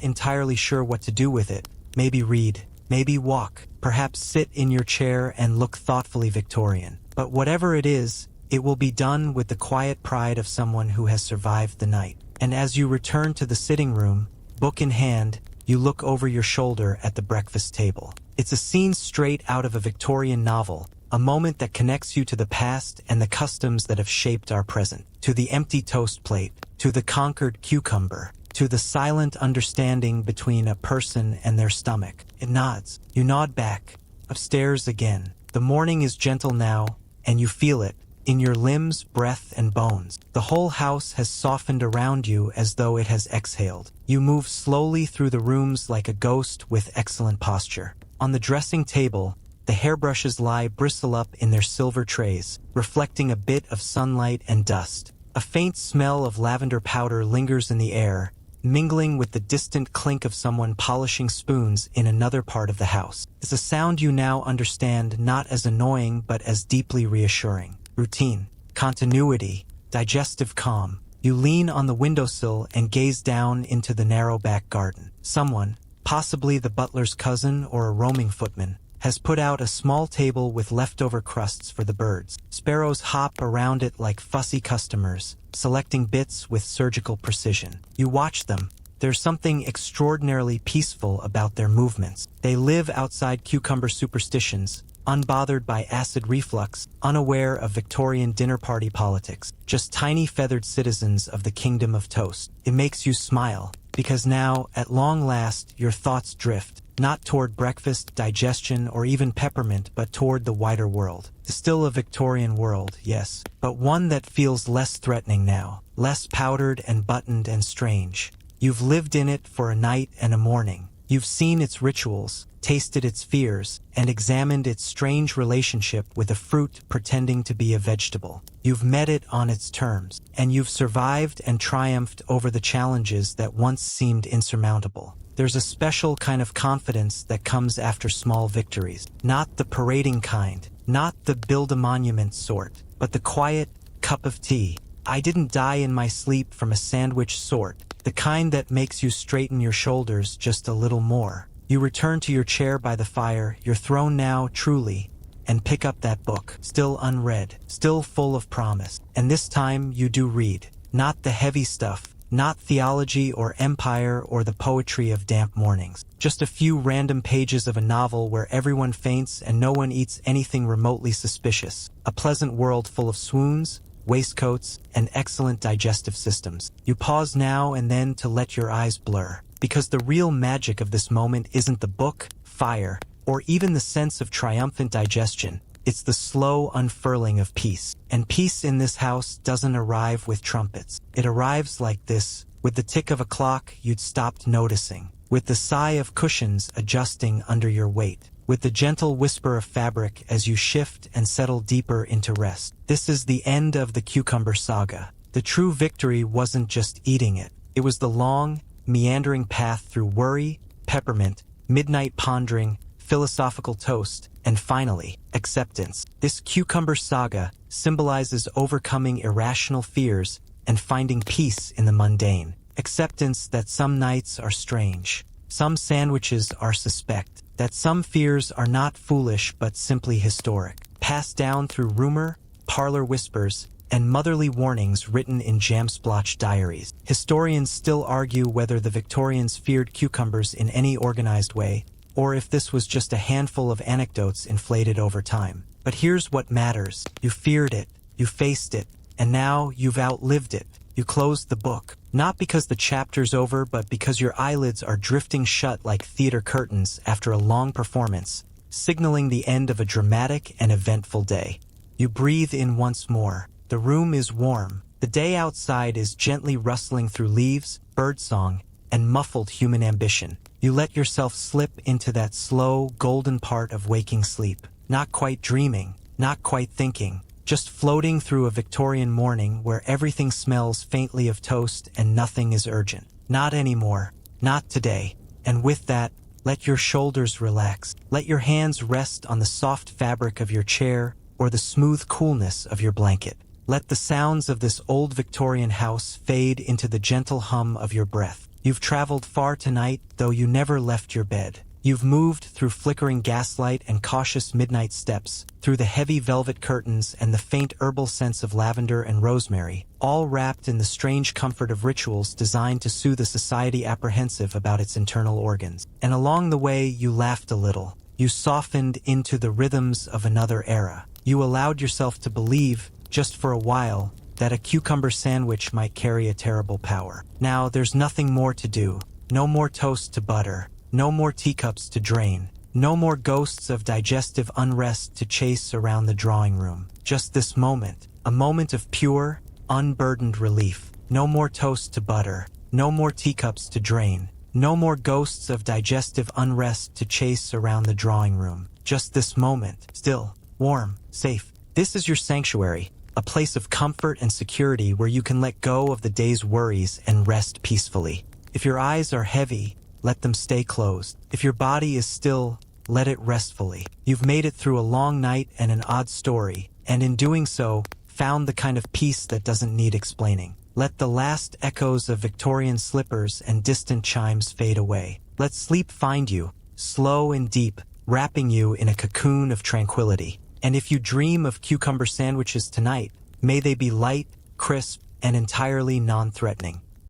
entirely sure what to do with it. Maybe read. Maybe walk. Perhaps sit in your chair and look thoughtfully Victorian. But whatever it is, it will be done with the quiet pride of someone who has survived the night. And as you return to the sitting room, book in hand, you look over your shoulder at the breakfast table. It's a scene straight out of a Victorian novel, a moment that connects you to the past and the customs that have shaped our present. To the empty toast plate, to the conquered cucumber, to the silent understanding between a person and their stomach. It nods. You nod back. Upstairs again. The morning is gentle now, and you feel it, in your limbs, breath, and bones. The whole house has softened around you as though it has exhaled. You move slowly through the rooms like a ghost with excellent posture. On the dressing table, the hairbrushes lie bristle up in their silver trays, reflecting a bit of sunlight and dust. A faint smell of lavender powder lingers in the air, mingling with the distant clink of someone polishing spoons in another part of the house. It's a sound you now understand not as annoying but as deeply reassuring. Routine, continuity, digestive calm. You lean on the windowsill and gaze down into the narrow back garden. Someone, possibly the butler's cousin or a roaming footman, has put out a small table with leftover crusts for the birds. Sparrows hop around it like fussy customers, selecting bits with surgical precision. You watch them. There's something extraordinarily peaceful about their movements. They live outside cucumber superstitions, unbothered by acid reflux, unaware of Victorian dinner party politics, just tiny feathered citizens of the kingdom of toast. It makes you smile. because now, at long last, your thoughts drift, not toward breakfast, digestion, or even peppermint, but toward the wider world. Still a Victorian world, yes, but one that feels less threatening now, less powdered and buttoned and strange. You've lived in it for a night and a morning. You've seen its rituals, tasted its fears, and examined its strange relationship with a fruit pretending to be a vegetable. You've met it on its terms, and you've survived and triumphed over the challenges that once seemed insurmountable. There's a special kind of confidence that comes after small victories. Not the parading kind, not the build-a-monument sort, but the quiet cup of tea. I didn't die in my sleep from a sandwich sort, the kind that makes you straighten your shoulders just a little more. You return to your chair by the fire, your throne now, truly, and pick up that book, still unread, still full of promise. And this time you do read. Not the heavy stuff, not theology or empire or the poetry of damp mornings. Just a few random pages of a novel where everyone faints and no one eats anything remotely suspicious. A pleasant world full of swoons, waistcoats, and excellent digestive systems. You pause now and then to let your eyes blur, because the real magic of this moment isn't the book, fire, or even the sense of triumphant digestion. It's the slow unfurling of peace. And peace in this house doesn't arrive with trumpets. It arrives like this, with the tick of a clock you'd stopped noticing, with the sigh of cushions adjusting under your weight, with the gentle whisper of fabric as you shift and settle deeper into rest. This is the end of the cucumber saga. The true victory wasn't just eating it. It was the long, meandering path through worry, peppermint, midnight pondering, philosophical toast, and finally, acceptance. This cucumber saga symbolizes overcoming irrational fears and finding peace in the mundane. Acceptance that some nights are strange, some sandwiches are suspect, that some fears are not foolish but simply historic, passed down through rumor, parlor whispers, and motherly warnings written in jam-splotched diaries. Historians still argue whether the Victorians feared cucumbers in any organized way, or if this was just a handful of anecdotes inflated over time. But here's what matters. You feared it, you faced it, and now you've outlived it. You closed the book, not because the chapter's over, but because your eyelids are drifting shut like theater curtains after a long performance, signaling the end of a dramatic and eventful day. You breathe in once more. The room is warm. The day outside is gently rustling through leaves, birdsong, and muffled human ambition. You let yourself slip into that slow, golden part of waking sleep. Not quite dreaming, not quite thinking, just floating through a Victorian morning where everything smells faintly of toast and nothing is urgent. Not anymore. Not today. And with that, let your shoulders relax. Let your hands rest on the soft fabric of your chair or the smooth coolness of your blanket. Let the sounds of this old Victorian house fade into the gentle hum of your breath. You've traveled far tonight, though you never left your bed. You've moved through flickering gaslight and cautious midnight steps, through the heavy velvet curtains and the faint herbal scents of lavender and rosemary, all wrapped in the strange comfort of rituals designed to soothe a society apprehensive about its internal organs. And along the way, you laughed a little. You softened into the rhythms of another era. You allowed yourself to believe, just for a while, that a cucumber sandwich might carry a terrible power. Now there's nothing more to do. No more toast to butter. No more teacups to drain. No more ghosts of digestive unrest to chase around the drawing room. Just this moment, a moment of pure, unburdened relief. No more toast to butter. No more teacups to drain. No more ghosts of digestive unrest to chase around the drawing room. Just this moment, still, warm, safe. This is your sanctuary. A place of comfort and security where you can let go of the day's worries and rest peacefully. If your eyes are heavy, let them stay closed. If your body is still, let it restfully. You've made it through a long night and an odd story, and in doing so, found the kind of peace that doesn't need explaining. Let the last echoes of Victorian slippers and distant chimes fade away. Let sleep find you, slow and deep, wrapping you in a cocoon of tranquility. And if you dream of cucumber sandwiches tonight, may they be light, crisp, and entirely non-threatening.